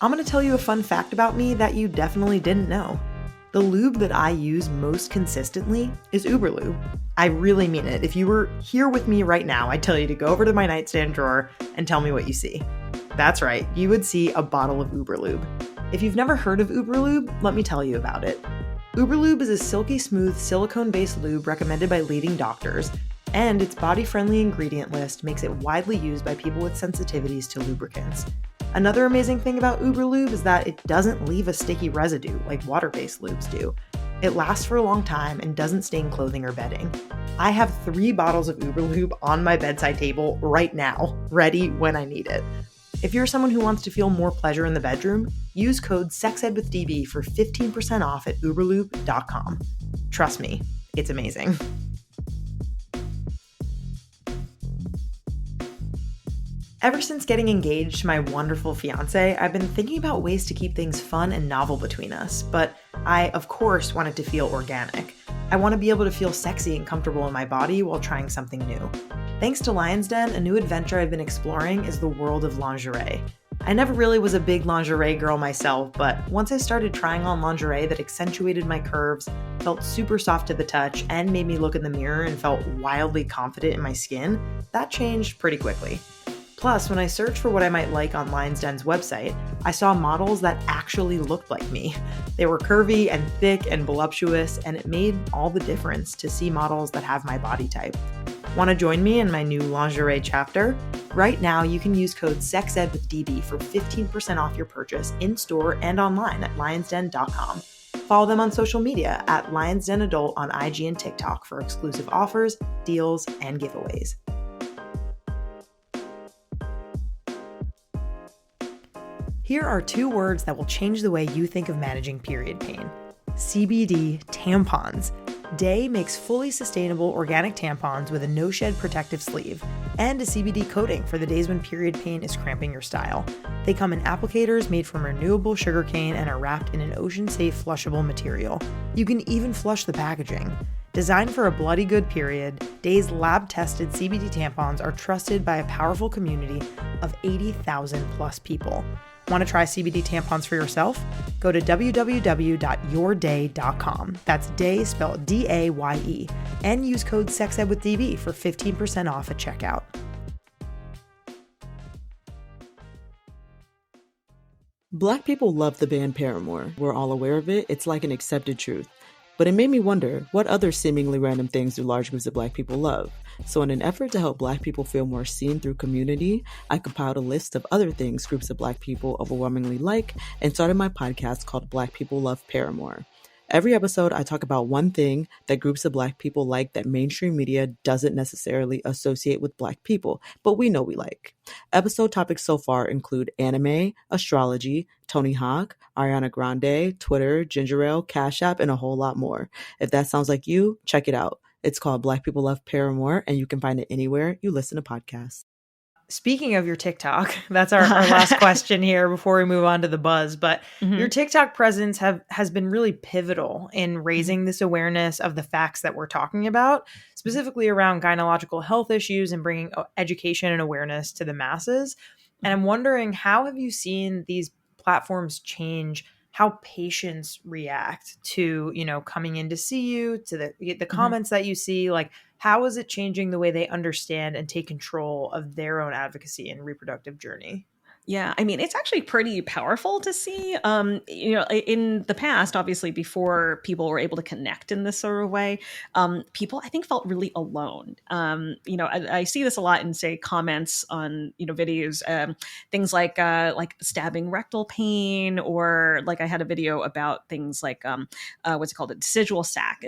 I'm going to tell you a fun fact about me that you definitely didn't know. The lube that I use most consistently is Uberlube. I really mean it. If you were here with me right now, I'd tell you to go over to my nightstand drawer and tell me what you see. That's right, you would see a bottle of Uberlube. If you've never heard of Uberlube, let me tell you about it. Uberlube is a silky smooth silicone-based lube recommended by leading doctors, and its body-friendly ingredient list makes it widely used by people with sensitivities to lubricants. Another amazing thing about Uberlube is that it doesn't leave a sticky residue like water-based lubes do. It lasts for a long time and doesn't stain clothing or bedding. I have 3 bottles of Uberlube on my bedside table right now, ready when I need it. If you're someone who wants to feel more pleasure in the bedroom, use code SEXEDWITHDB for 15% off at uberlube.com. Trust me, It's amazing. Ever since getting engaged to my wonderful fiance, I've been thinking about ways to keep things fun and novel between us, but I, of course, want it to feel organic. I want to be able to feel sexy and comfortable in my body while trying something new. Thanks to Lion's Den, a new adventure I've been exploring is the world of lingerie. I never really was a big lingerie girl myself, but once I started trying on lingerie that accentuated my curves, felt super soft to the touch, and made me look in the mirror and felt wildly confident in my skin, that changed pretty quickly. Plus, when I searched for what I might like on Lion's Den's website, I saw models that actually looked like me. They were curvy and thick and voluptuous, and it made all the difference to see models that have my body type. Want to join me in my new lingerie chapter? Right now, you can use code SEXEDWITHDB for 15% off your purchase in-store and online at lionsden.com. Follow them on social media at lionsdenadult on IG and TikTok for exclusive offers, deals, and giveaways. Here are 2 words that will change the way you think of managing period pain. CBD tampons. Day makes fully sustainable organic tampons with a no-shed protective sleeve and a CBD coating for the days when period pain is cramping your style. They come in applicators made from renewable sugarcane and are wrapped in an ocean-safe flushable material. You can even flush the packaging. Designed for a bloody good period, Day's lab-tested CBD tampons are trusted by a powerful community of 80,000 plus people. Want to try CBD tampons for yourself? Go to www.yourday.com. That's day spelled D-A-Y-E. And use code SEXEDWITHDB for 15% off at checkout. Black people love the band Paramore. We're all aware of it. It's like an accepted truth. But it made me wonder, what other seemingly random things do large groups of Black people love? So in an effort to help Black people feel more seen through community, I compiled a list of other things groups of Black people overwhelmingly like and started my podcast called Black People Love Paramore. Every episode, I talk about one thing that groups of Black people like that mainstream media doesn't necessarily associate with Black people, but we know we like. Episode topics so far include anime, astrology, Tony Hawk, Ariana Grande, Twitter, ginger ale, Cash App, and a whole lot more. If that sounds like you, check it out. It's called Black People Love Paramore, and you can find it anywhere you listen to podcasts. Speaking of your TikTok, that's our last question here before we move on to the buzz. But your TikTok presence has been really pivotal in raising this awareness of the facts that we're talking about, specifically around gynecological health issues and bringing education and awareness to the masses. And I'm wondering, how have you seen these platforms change how patients react to, coming in to see you, to the comments that you see? Like, how is it changing the way they understand and take control of their own advocacy and reproductive journey? Yeah, I mean, it's actually pretty powerful to see. In the past, obviously, before people were able to connect in this sort of way, people, I think, felt really alone. I see this a lot in, say, comments on, videos, things like stabbing rectal pain, or like I had a video about things like, what's it called? A decidual sac,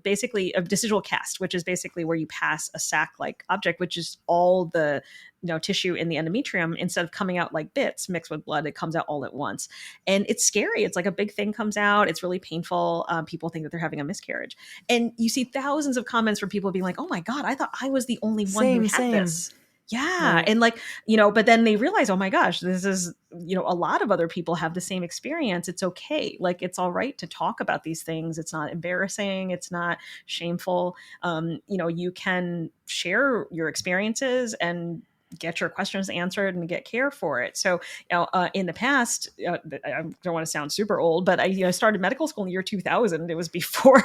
basically a decidual cast, which is basically where you pass a sac-like object, which is all the tissue in the endometrium. Instead of coming out like bits mixed with blood, it comes out all at once. And it's scary. It's like a big thing comes out. It's really painful. People think that they're having a miscarriage. And you see thousands of comments from people being like, oh my God, I thought I was the only one who had this. Yeah. Right. And but then they realize, oh my gosh, this is, a lot of other people have the same experience. It's okay. Like, it's all right to talk about these things. It's not embarrassing. It's not shameful. You can share your experiences and get your questions answered and get care for it. So, in the past, I don't want to sound super old, but I started medical school in the year 2000. It was before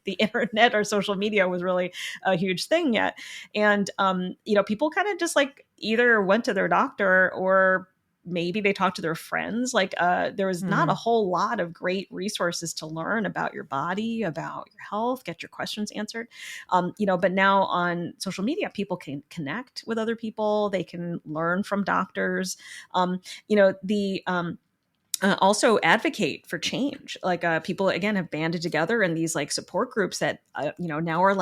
the internet or social media was really a huge thing yet. And, people kind of just either went to their doctor or maybe they talked to their friends. There was not a whole lot of great resources to learn about your body, about your health, get your questions answered. But now on social media, people can connect with other people. They can learn from doctors. Also advocate for change. People, again, have banded together in these support groups that, now are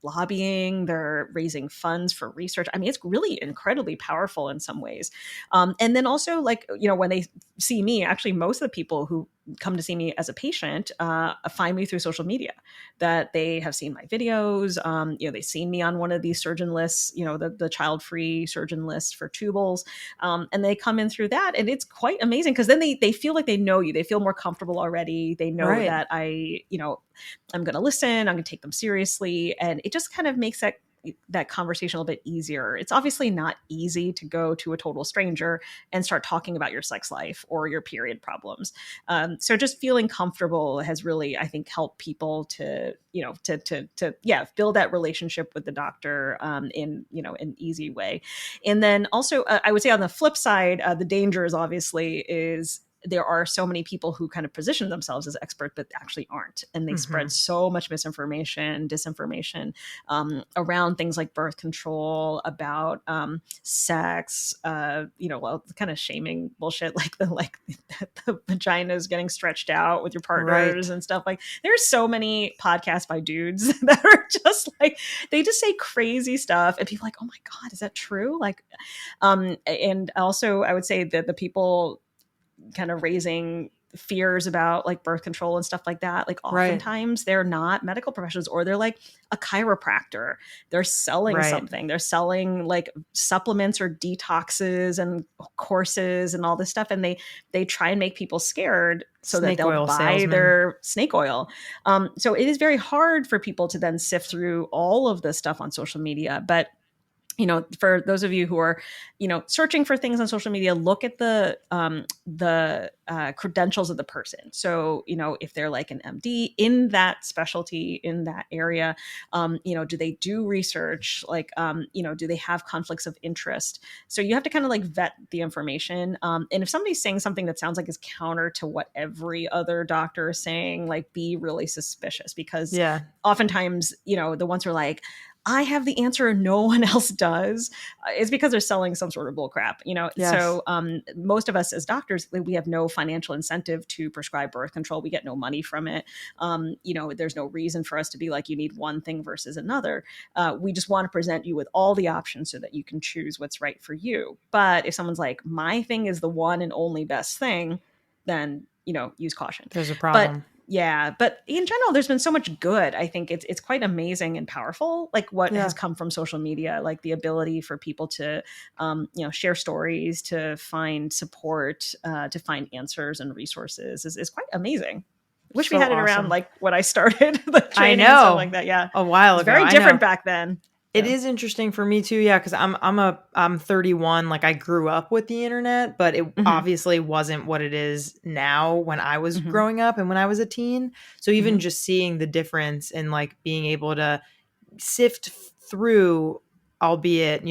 lobbying, they're raising funds for research. I mean, it's really incredibly powerful in some ways. And then also when they see me, actually, most of the people who come to see me as a patient find me through social media, that they have seen my videos. They've seen me on one of these surgeon lists, the child-free surgeon list for tubals. And they come in through that. And it's quite amazing because then they feel like they know you. They feel more comfortable already. They know that I'm going to listen, I'm going to take them seriously. And it just kind of makes that conversation a little bit easier. It's obviously not easy to go to a total stranger and start talking about your sex life or your period problems. So just feeling comfortable has really, I think, helped people to build that relationship with the doctor in an easy way. And then also, I would say on the flip side, the dangers obviously is there are so many people who kind of position themselves as experts, but actually aren't. And they spread so much misinformation, disinformation around things like birth control, about sex, kind of shaming bullshit, like the vagina is getting stretched out with your partners and stuff. Like there's so many podcasts by dudes that are just like, they just say crazy stuff. And people are like, oh my God, is that true? Like, and also I would say that the people kind of raising fears about like birth control and stuff like that, like oftentimes they're not medical professionals, or they're like a chiropractor. They're selling something. They're selling like supplements or detoxes and courses and all this stuff. And they try and make people scared so that they'll buy their snake oil. So it is very hard for people to then sift through all of this stuff on social media. But for those of you who are, searching for things on social media, look at the credentials of the person. So, if they're like an MD in that specialty, in that area, do they do research? Like, do they have conflicts of interest? So you have to kind of like vet the information. And if somebody's saying something that sounds like is counter to what every other doctor is saying, like be really suspicious, because oftentimes, the ones who are like, I have the answer and no one else does, is because they're selling some sort of bull crap, So most of us as doctors, we have no financial incentive to prescribe birth control. We get no money from it. There's no reason for us to be like, you need one thing versus another. We just want to present you with all the options so that you can choose what's right for you. But if someone's like, my thing is the one and only best thing, then, use caution. There's a problem. But in general, there's been so much good. I think it's quite amazing and powerful, like what has come from social media, like the ability for people to, share stories, to find support, to find answers and resources is quite amazing. Wish we had it around like when I started the training and stuff like that. Yeah, a while ago. Very different back then. It is interesting for me too, because I'm 31. Like I grew up with the internet, but it obviously wasn't what it is now when I was growing up and when I was a teen. So even just seeing the difference in like being able to sift through, albeit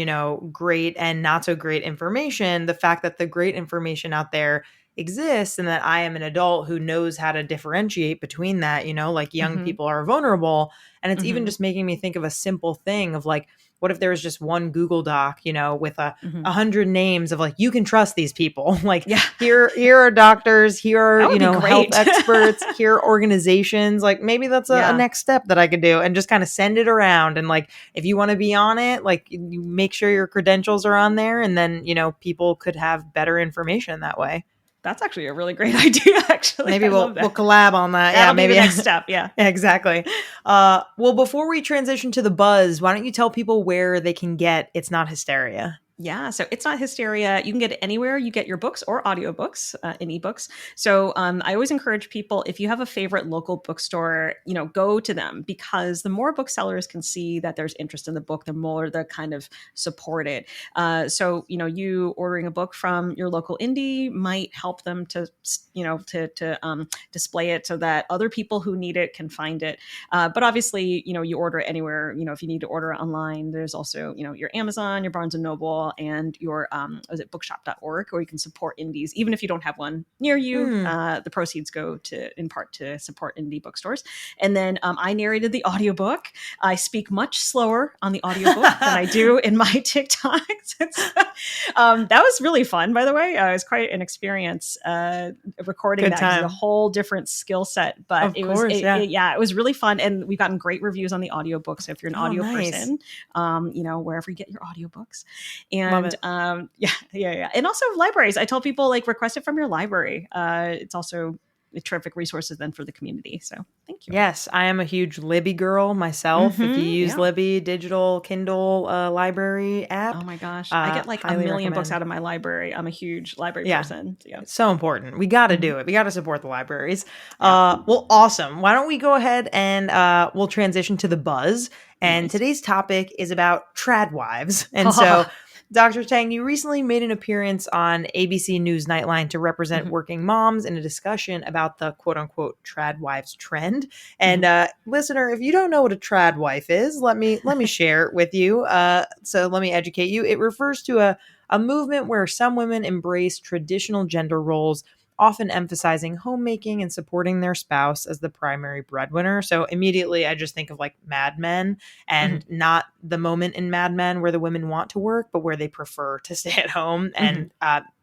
great and not so great information, the fact that the great information out there exists and that I am an adult who knows how to differentiate between that, like young people are vulnerable. And it's even just making me think of a simple thing of like, what if there was just one Google Doc, with 100 names of like, you can trust these people. Like here are doctors, here are, health experts, here are organizations. Like maybe that's a next step that I could do, and just kind of send it around. And like, if you want to be on it, like you make sure your credentials are on there, and then, people could have better information that way. That's actually a really great idea, actually. Maybe we'll collab on that. That'll be the next step. Yeah. Exactly. Well, before we transition to the buzz, why don't you tell people where they can get It's Not Hysteria? Yeah. So It's Not Hysteria. You can get it anywhere you get your books or audiobooks in ebooks. So I always encourage people, if you have a favorite local bookstore, go to them, because the more booksellers can see that there's interest in the book, the more they're kind of support it. So, you ordering a book from your local indie might help them to display it so that other people who need it can find it. But obviously, you order it anywhere. If you need to order it online, there's also, your Amazon, your Barnes and Noble, and your bookshop.org, or you can support indies even if you don't have one near you. The proceeds go in part to support indie bookstores. And then I narrated the audiobook. I speak much slower on the audiobook than I do in my TikToks. That was really fun, by the way. It was quite an experience recording that. It's a whole different skill set, but it was really fun, and we've gotten great reviews on the audiobook. So if you're an audio person, wherever you get your audiobooks. And and also libraries. I tell people, like, request it from your library. It's also terrific resources then for the community. So thank you. Yes, I am a huge Libby girl myself. If you use Libby digital Kindle library app. Oh my gosh. I get like a million books out of my library. I'm a huge library person. So, it's so important. We got to do it. We got to support the libraries. Well, awesome. Why don't we go ahead and we'll transition to the buzz. And today's topic is about trad wives. And so Dr. Tang, you recently made an appearance on ABC News Nightline to represent working moms in a discussion about the quote unquote trad wives trend. And listener, if you don't know what a trad wife is, let me share it with you. So let me educate you. It refers to a movement where some women embrace traditional gender roles, often emphasizing homemaking and supporting their spouse as the primary breadwinner. So immediately I just think of like Mad Men, and not the moment in Mad Men where the women want to work, but where they prefer to stay at home and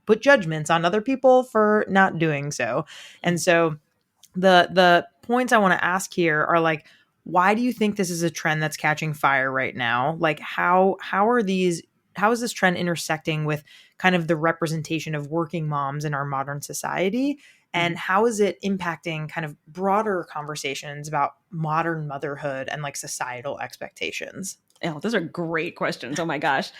put judgments on other people for not doing so. And so the points I want to ask here are like, why do you think this is a trend that's catching fire right now? Like how is this trend intersecting with kind of the representation of working moms in our modern society? And how is it impacting kind of broader conversations about modern motherhood and like societal expectations? Oh, those are great questions. Oh my gosh.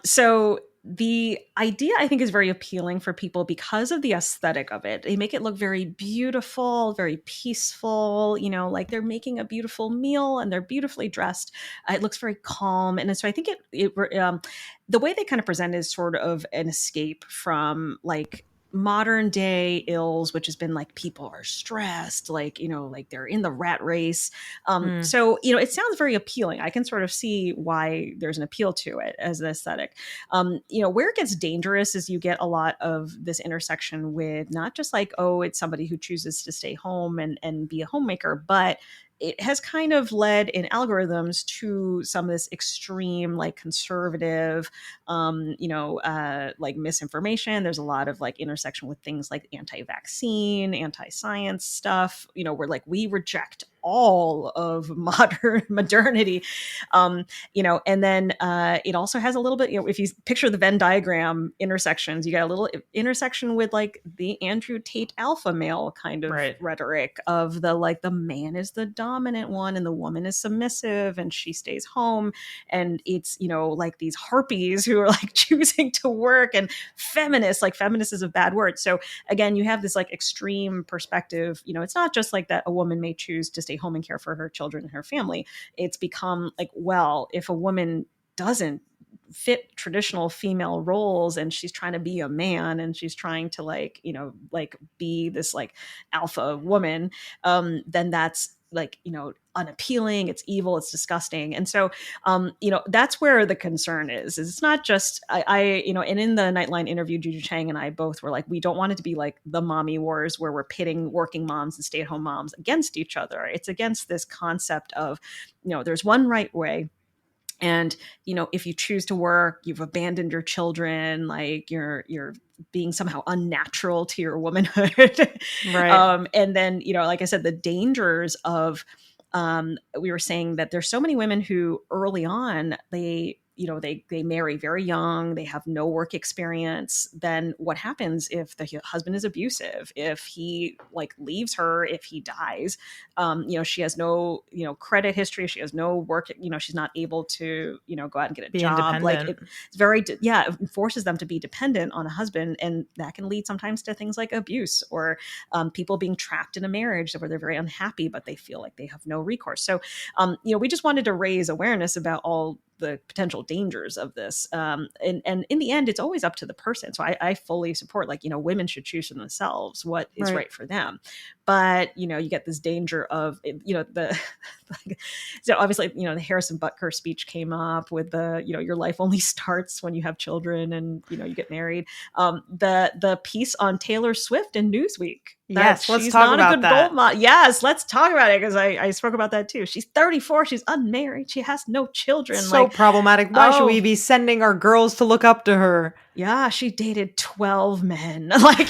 So the idea I think is very appealing for people because of the aesthetic of it. They make it look very beautiful, very peaceful, like they're making a beautiful meal and they're beautifully dressed. It looks very calm. And so I think the way they kind of present is sort of an escape from like modern day ills, which has been like people are stressed, like they're in the rat race. So it sounds very appealing. I can sort of see why there's an appeal to it as an aesthetic. Where it gets dangerous is you get a lot of this intersection with not just like, oh, it's somebody who chooses to stay home and be a homemaker, but it has kind of led in algorithms to some of this extreme, like conservative, like misinformation. There's a lot of like intersection with things like anti-vaccine, anti-science stuff, where like we reject all of modernity, and then it also has a little bit, if you picture the Venn diagram intersections, you got a little intersection with like the Andrew Tate alpha male kind of rhetoric of the man is the dominant one and the woman is submissive and she stays home, and it's like these harpies who are like choosing to work, and feminist is a bad word. So again, you have this like extreme perspective. It's not just like that a woman may choose to stay home and care for her children and her family. It's become like, well, if a woman doesn't fit traditional female roles and she's trying to be a man and she's trying to like be this like alpha woman, then that's like unappealing, it's evil, it's disgusting. And so that's where the concern is it's not just and in the Nightline interview, Juju Chang and I both were like, we don't want it to be like the mommy wars where we're pitting working moms and stay-at-home moms against each other. It's against this concept of there's one right way. And, if you choose to work, you've abandoned your children, like you're being somehow unnatural to your womanhood. Right. And then, like I said, the dangers of, we were saying that there's so many women who early on, they marry very young, they have no work experience. Then what happens if the husband is abusive, if he like leaves her, if he dies, she has no, credit history, she has no work, she's not able to, go out and get a job. Like it's very, it forces them to be dependent on a husband. And that can lead sometimes to things like abuse or people being trapped in a marriage where they're very unhappy, but they feel like they have no recourse. So, we just wanted to raise awareness about all the potential dangers of this. And in the end, it's always up to the person. So I fully support, like, women should choose for themselves what is right for them. But, you get this danger of, so obviously, the Harrison Butker speech came up with the, your life only starts when you have children and, you get married. The piece on Taylor Swift in Newsweek. Yes, let's talk about that. Yes, let's talk about it, because I spoke about that too. She's 34, she's unmarried, she has no children. So problematic. Why should we be sending our girls to look up to her? Yeah, she dated 12 men. I laughed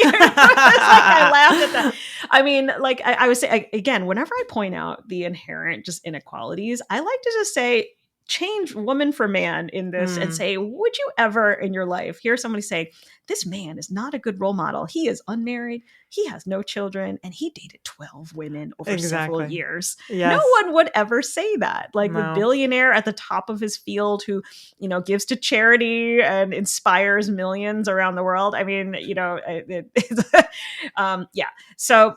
at that. I mean, I would say, again, whenever I point out the inherent just inequalities, I like to just say, change woman for man in this and say, would you ever in your life hear somebody say, this man is not a good role model. He is unmarried. He has no children, and he dated 12 women over several years. Yes. No one would ever say that. Like the billionaire at the top of his field who, gives to charity and inspires millions around the world. I mean, yeah. So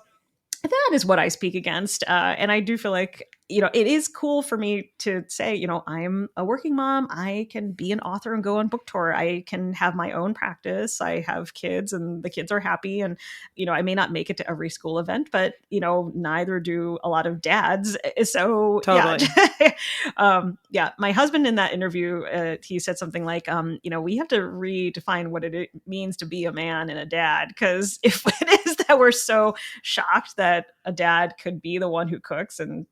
that is what I speak against. And I do feel like, it is cool for me to say, I'm a working mom. I can be an author and go on book tour. I can have my own practice. I have kids and the kids are happy. And, I may not make it to every school event, but, neither do a lot of dads. So totally. Yeah. My husband in that interview, he said something like, we have to redefine what it means to be a man and a dad. Because if it is that we're so shocked that a dad could be the one who cooks and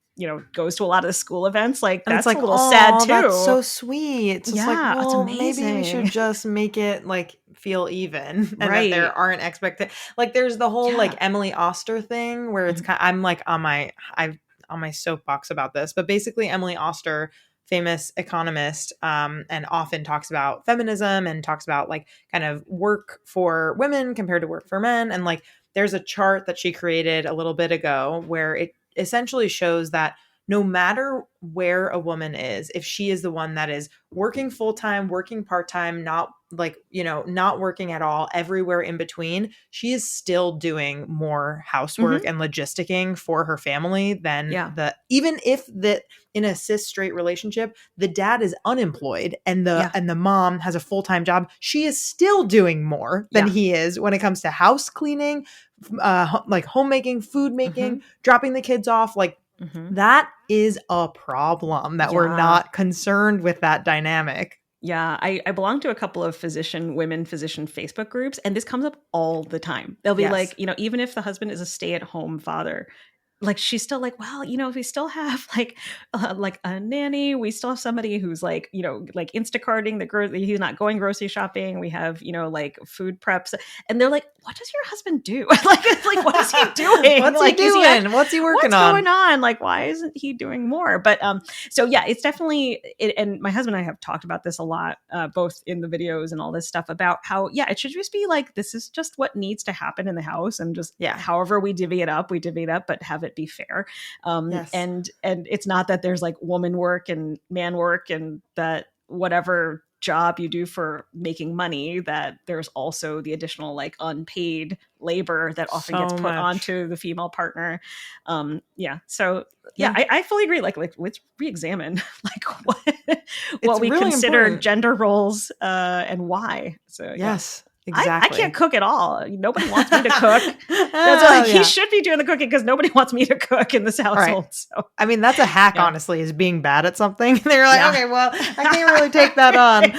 goes to a lot of the school events, like that's like, a little sad too. That's so sweet. It's just like, well, it's amazing. Maybe we should just make it like feel even, and that there aren't expectations. Like there's the whole like Emily Oster thing where it's kind of, I'm like on my soapbox about this, but basically Emily Oster, famous economist, and often talks about feminism and talks about like kind of work for women compared to work for men. And like, there's a chart that she created a little bit ago where it essentially shows that no matter where a woman is, if she is the one that is working full-time, working part-time, not like, not working at all, everywhere in between, she is still doing more housework and logisticking for her family than even if in a cis straight relationship, the dad is unemployed and the mom has a full-time job, she is still doing more than he is when it comes to house cleaning, like homemaking, food making, dropping the kids off. Like that is a problem that we're not concerned with that dynamic. Yeah, I belong to a couple of women physician Facebook groups, and this comes up all the time. They'll be like, even if the husband is a stay-at-home father, like she's still like, well, we still have like a nanny. We still have somebody who's like, like Instacarting he's not going grocery shopping. We have, like food preps, and they're like, what does your husband do? like, what is he doing? What's like, he doing? What's he working on? What's going on? Like, why isn't he doing more? But so yeah, it's definitely and my husband and I have talked about this a lot, both in the videos and all this stuff about how it should just be like, this is just what needs to happen in the house, and just however we divvy it up, but have it be fair. And it's not that there's like woman work and man work, and that whatever job you do for making money, that there's also the additional like unpaid labor that often gets put onto the female partner. So I fully agree. Like let's re-examine like what we really consider important gender roles and why. So yes. Exactly. I can't cook at all. Nobody wants me to cook. That's he should be doing the cooking because nobody wants me to cook in this household. Right. So I mean, that's a hack, honestly, is being bad at something. They're like, okay, well, I can't really take that on.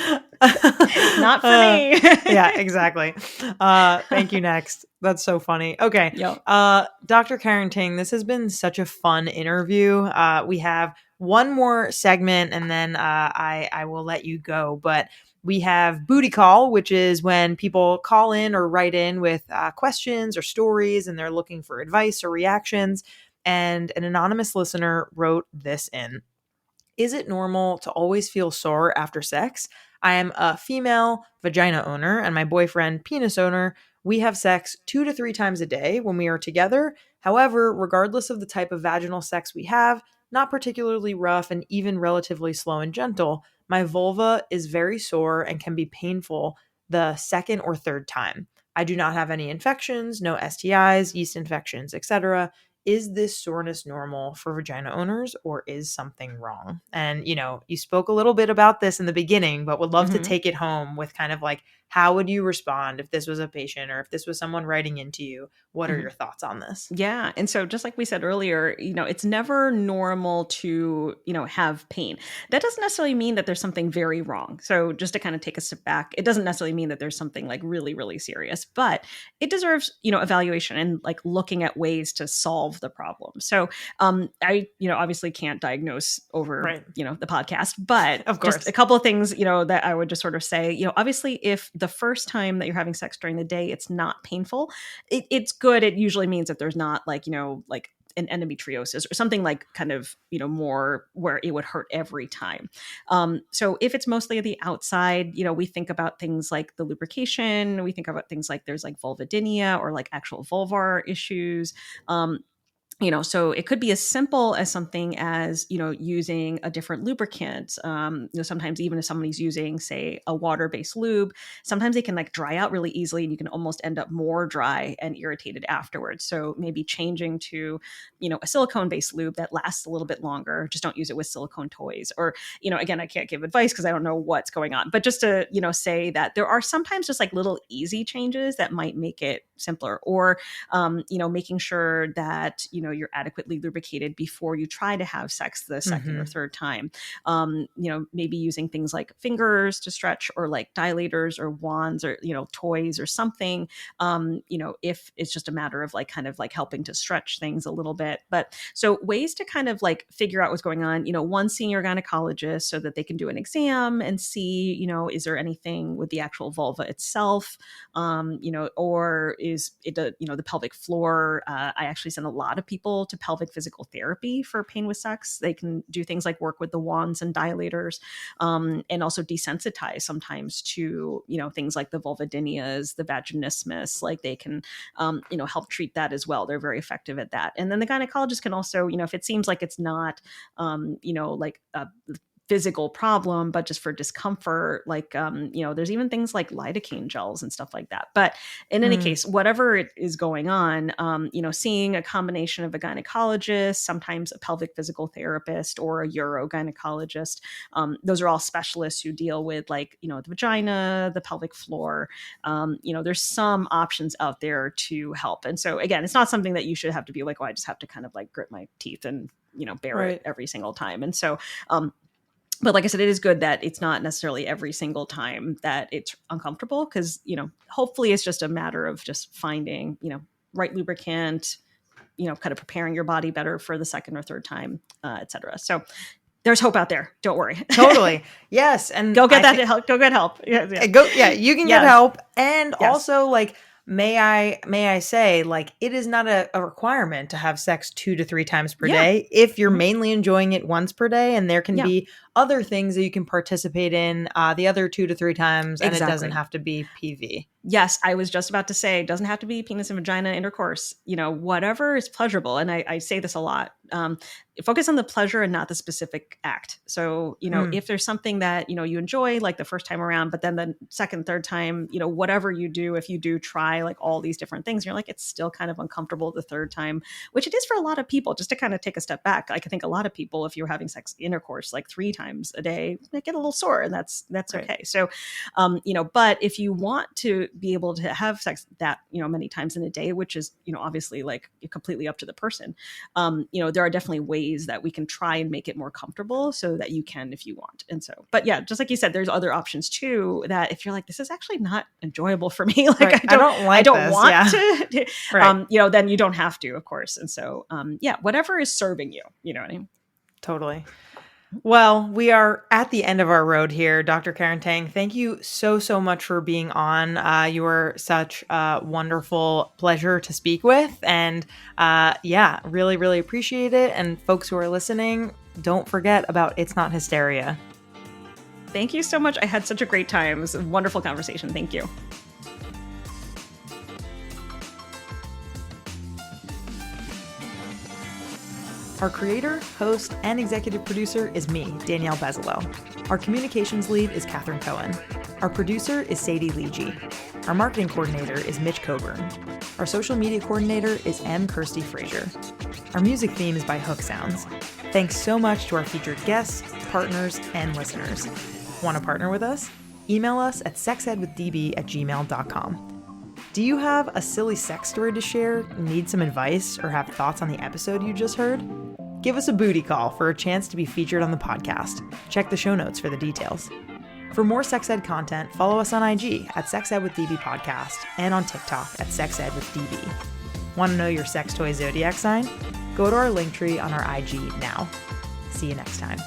Not for me. Yeah, exactly. Thank you. Next. That's so funny. Okay. Dr. Cathren Tang, this has been such a fun interview. We have one more segment and then I will let you go. But we have Booty Call, which is when people call in or write in with questions or stories, and they're looking for advice or reactions. And an anonymous listener wrote this in. Is it normal to always feel sore after sex? I am a female vagina owner and my boyfriend penis owner. We have sex 2 to 3 times a day when we are together. However, regardless of the type of vaginal sex we have, not particularly rough and even relatively slow and gentle, my vulva is very sore and can be painful the second or third time. I do not have any infections, no STIs, yeast infections, etc. Is this soreness normal for vagina owners, or is something wrong? And, you spoke a little bit about this in the beginning, but would love to take it home with kind of like, how would you respond if this was a patient or if this was someone writing into you? What are your thoughts on this? Yeah. And so just like we said earlier, it's never normal to, have pain. That doesn't necessarily mean that there's something very wrong. So just to kind of take a step back, it doesn't necessarily mean that there's something like really, really serious, but it deserves, evaluation and like looking at ways to solve the problem. So I, obviously can't diagnose over, the podcast, but of course, just a couple of things, that I would just sort of say, obviously if the first time that you're having sex during the day, it's not painful, it's good. It usually means that there's not like, like an endometriosis or something like kind of, more where it would hurt every time. So if it's mostly the outside, we think about things like the lubrication. We think about things like there's like vulvodynia or like actual vulvar issues. So it could be as simple as something as, using a different lubricant. Sometimes even if somebody's using, say, a water-based lube, sometimes they can like dry out really easily and you can almost end up more dry and irritated afterwards. So maybe changing to, a silicone-based lube that lasts a little bit longer. Just don't use it with silicone toys. Or, again, I can't give advice because I don't know what's going on. But just to, say that there are sometimes just like little easy changes that might make it simpler. Or, making sure that, you're adequately lubricated before you try to have sex the second or third time. Maybe using things like fingers to stretch or like dilators or wands or, toys or something, if it's just a matter of like kind of like helping to stretch things a little bit. But so ways to kind of like figure out what's going on, one, seeing your gynecologist so that they can do an exam and see, is there anything with the actual vulva itself, or is it, the pelvic floor. I actually send a lot of people to pelvic physical therapy for pain with sex. They can do things like work with the wands and dilators, and also desensitize sometimes to, things like the vulvodynias, the vaginismus, like they can, help treat that as well. They're very effective at that. And then the gynecologist can also, if it seems like it's not, like a physical problem, but just for discomfort, like, there's even things like lidocaine gels and stuff like that. But in any case, whatever it is going on, seeing a combination of a gynecologist, sometimes a pelvic physical therapist or a urogynecologist, those are all specialists who deal with like, the vagina, the pelvic floor. There's some options out there to help. And so again, it's not something that you should have to be like, oh, I just have to kind of like grit my teeth and, bear it every single time. And so, but like I said, it is good that it's not necessarily every single time that it's uncomfortable because, hopefully it's just a matter of just finding, right lubricant, kind of preparing your body better for the second or third time, et cetera. So there's hope out there. Don't worry. Totally. Yes. And go get help. Go get help. Yeah. You can get help. And also like, may I say, like, it is not a requirement to have sex 2 to 3 times per day if you're mainly enjoying it once per day, and there can be other things that you can participate in the other 2 to 3 times, and it doesn't have to be PV. Yes, I was just about to say, it doesn't have to be penis and vagina intercourse, whatever is pleasurable. And I say this a lot. Focus on the pleasure and not the specific act. So, if there's something that, you enjoy like the first time around, but then the second, third time, whatever you do, if you do try like all these different things, you're like, it's still kind of uncomfortable the third time, which it is for a lot of people. Just to kind of take a step back, like I think a lot of people, if you're having sex intercourse like 3 times a day, they get a little sore, and that's right. Okay. So, but if you want to be able to have sex that, many times in a day, which is, obviously like completely up to the person, there are definitely ways that we can try and make it more comfortable so that you can, if you want. And so, but yeah, just like you said, there's other options too, that if you're like, this is actually not enjoyable for me, like I don't want to, then you don't have to, of course. And so, whatever is serving you, you know what I mean? Totally. Well, we are at the end of our road here. Dr. Cathren Tang, thank you so much for being on. You were such a wonderful pleasure to speak with. And really, really appreciate it. And folks who are listening, don't forget about It's Not Hysteria. Thank you so much. I had such a great time. It was a wonderful conversation. Thank you. Our creator, host, and executive producer is me, Danielle Bezalel. Our communications lead is Cathren Cohen. Our producer is Sadie Lidji. Our marketing coordinator is Mitch Coburn. Our social media coordinator is M. Kirsty Frazier. Our music theme is by Hook Sounds. Thanks so much to our featured guests, partners, and listeners. Want to partner with us? Email us at sexedwithdb@gmail.com. Do you have a silly sex story to share, need some advice, or have thoughts on the episode you just heard? Give us a booty call for a chance to be featured on the podcast. Check the show notes for the details. For more sex ed content, follow us on IG at sexedwithdb podcast and on TikTok at sexedwithdb. Want to know your sex toy zodiac sign? Go to our link tree on our IG now. See you next time.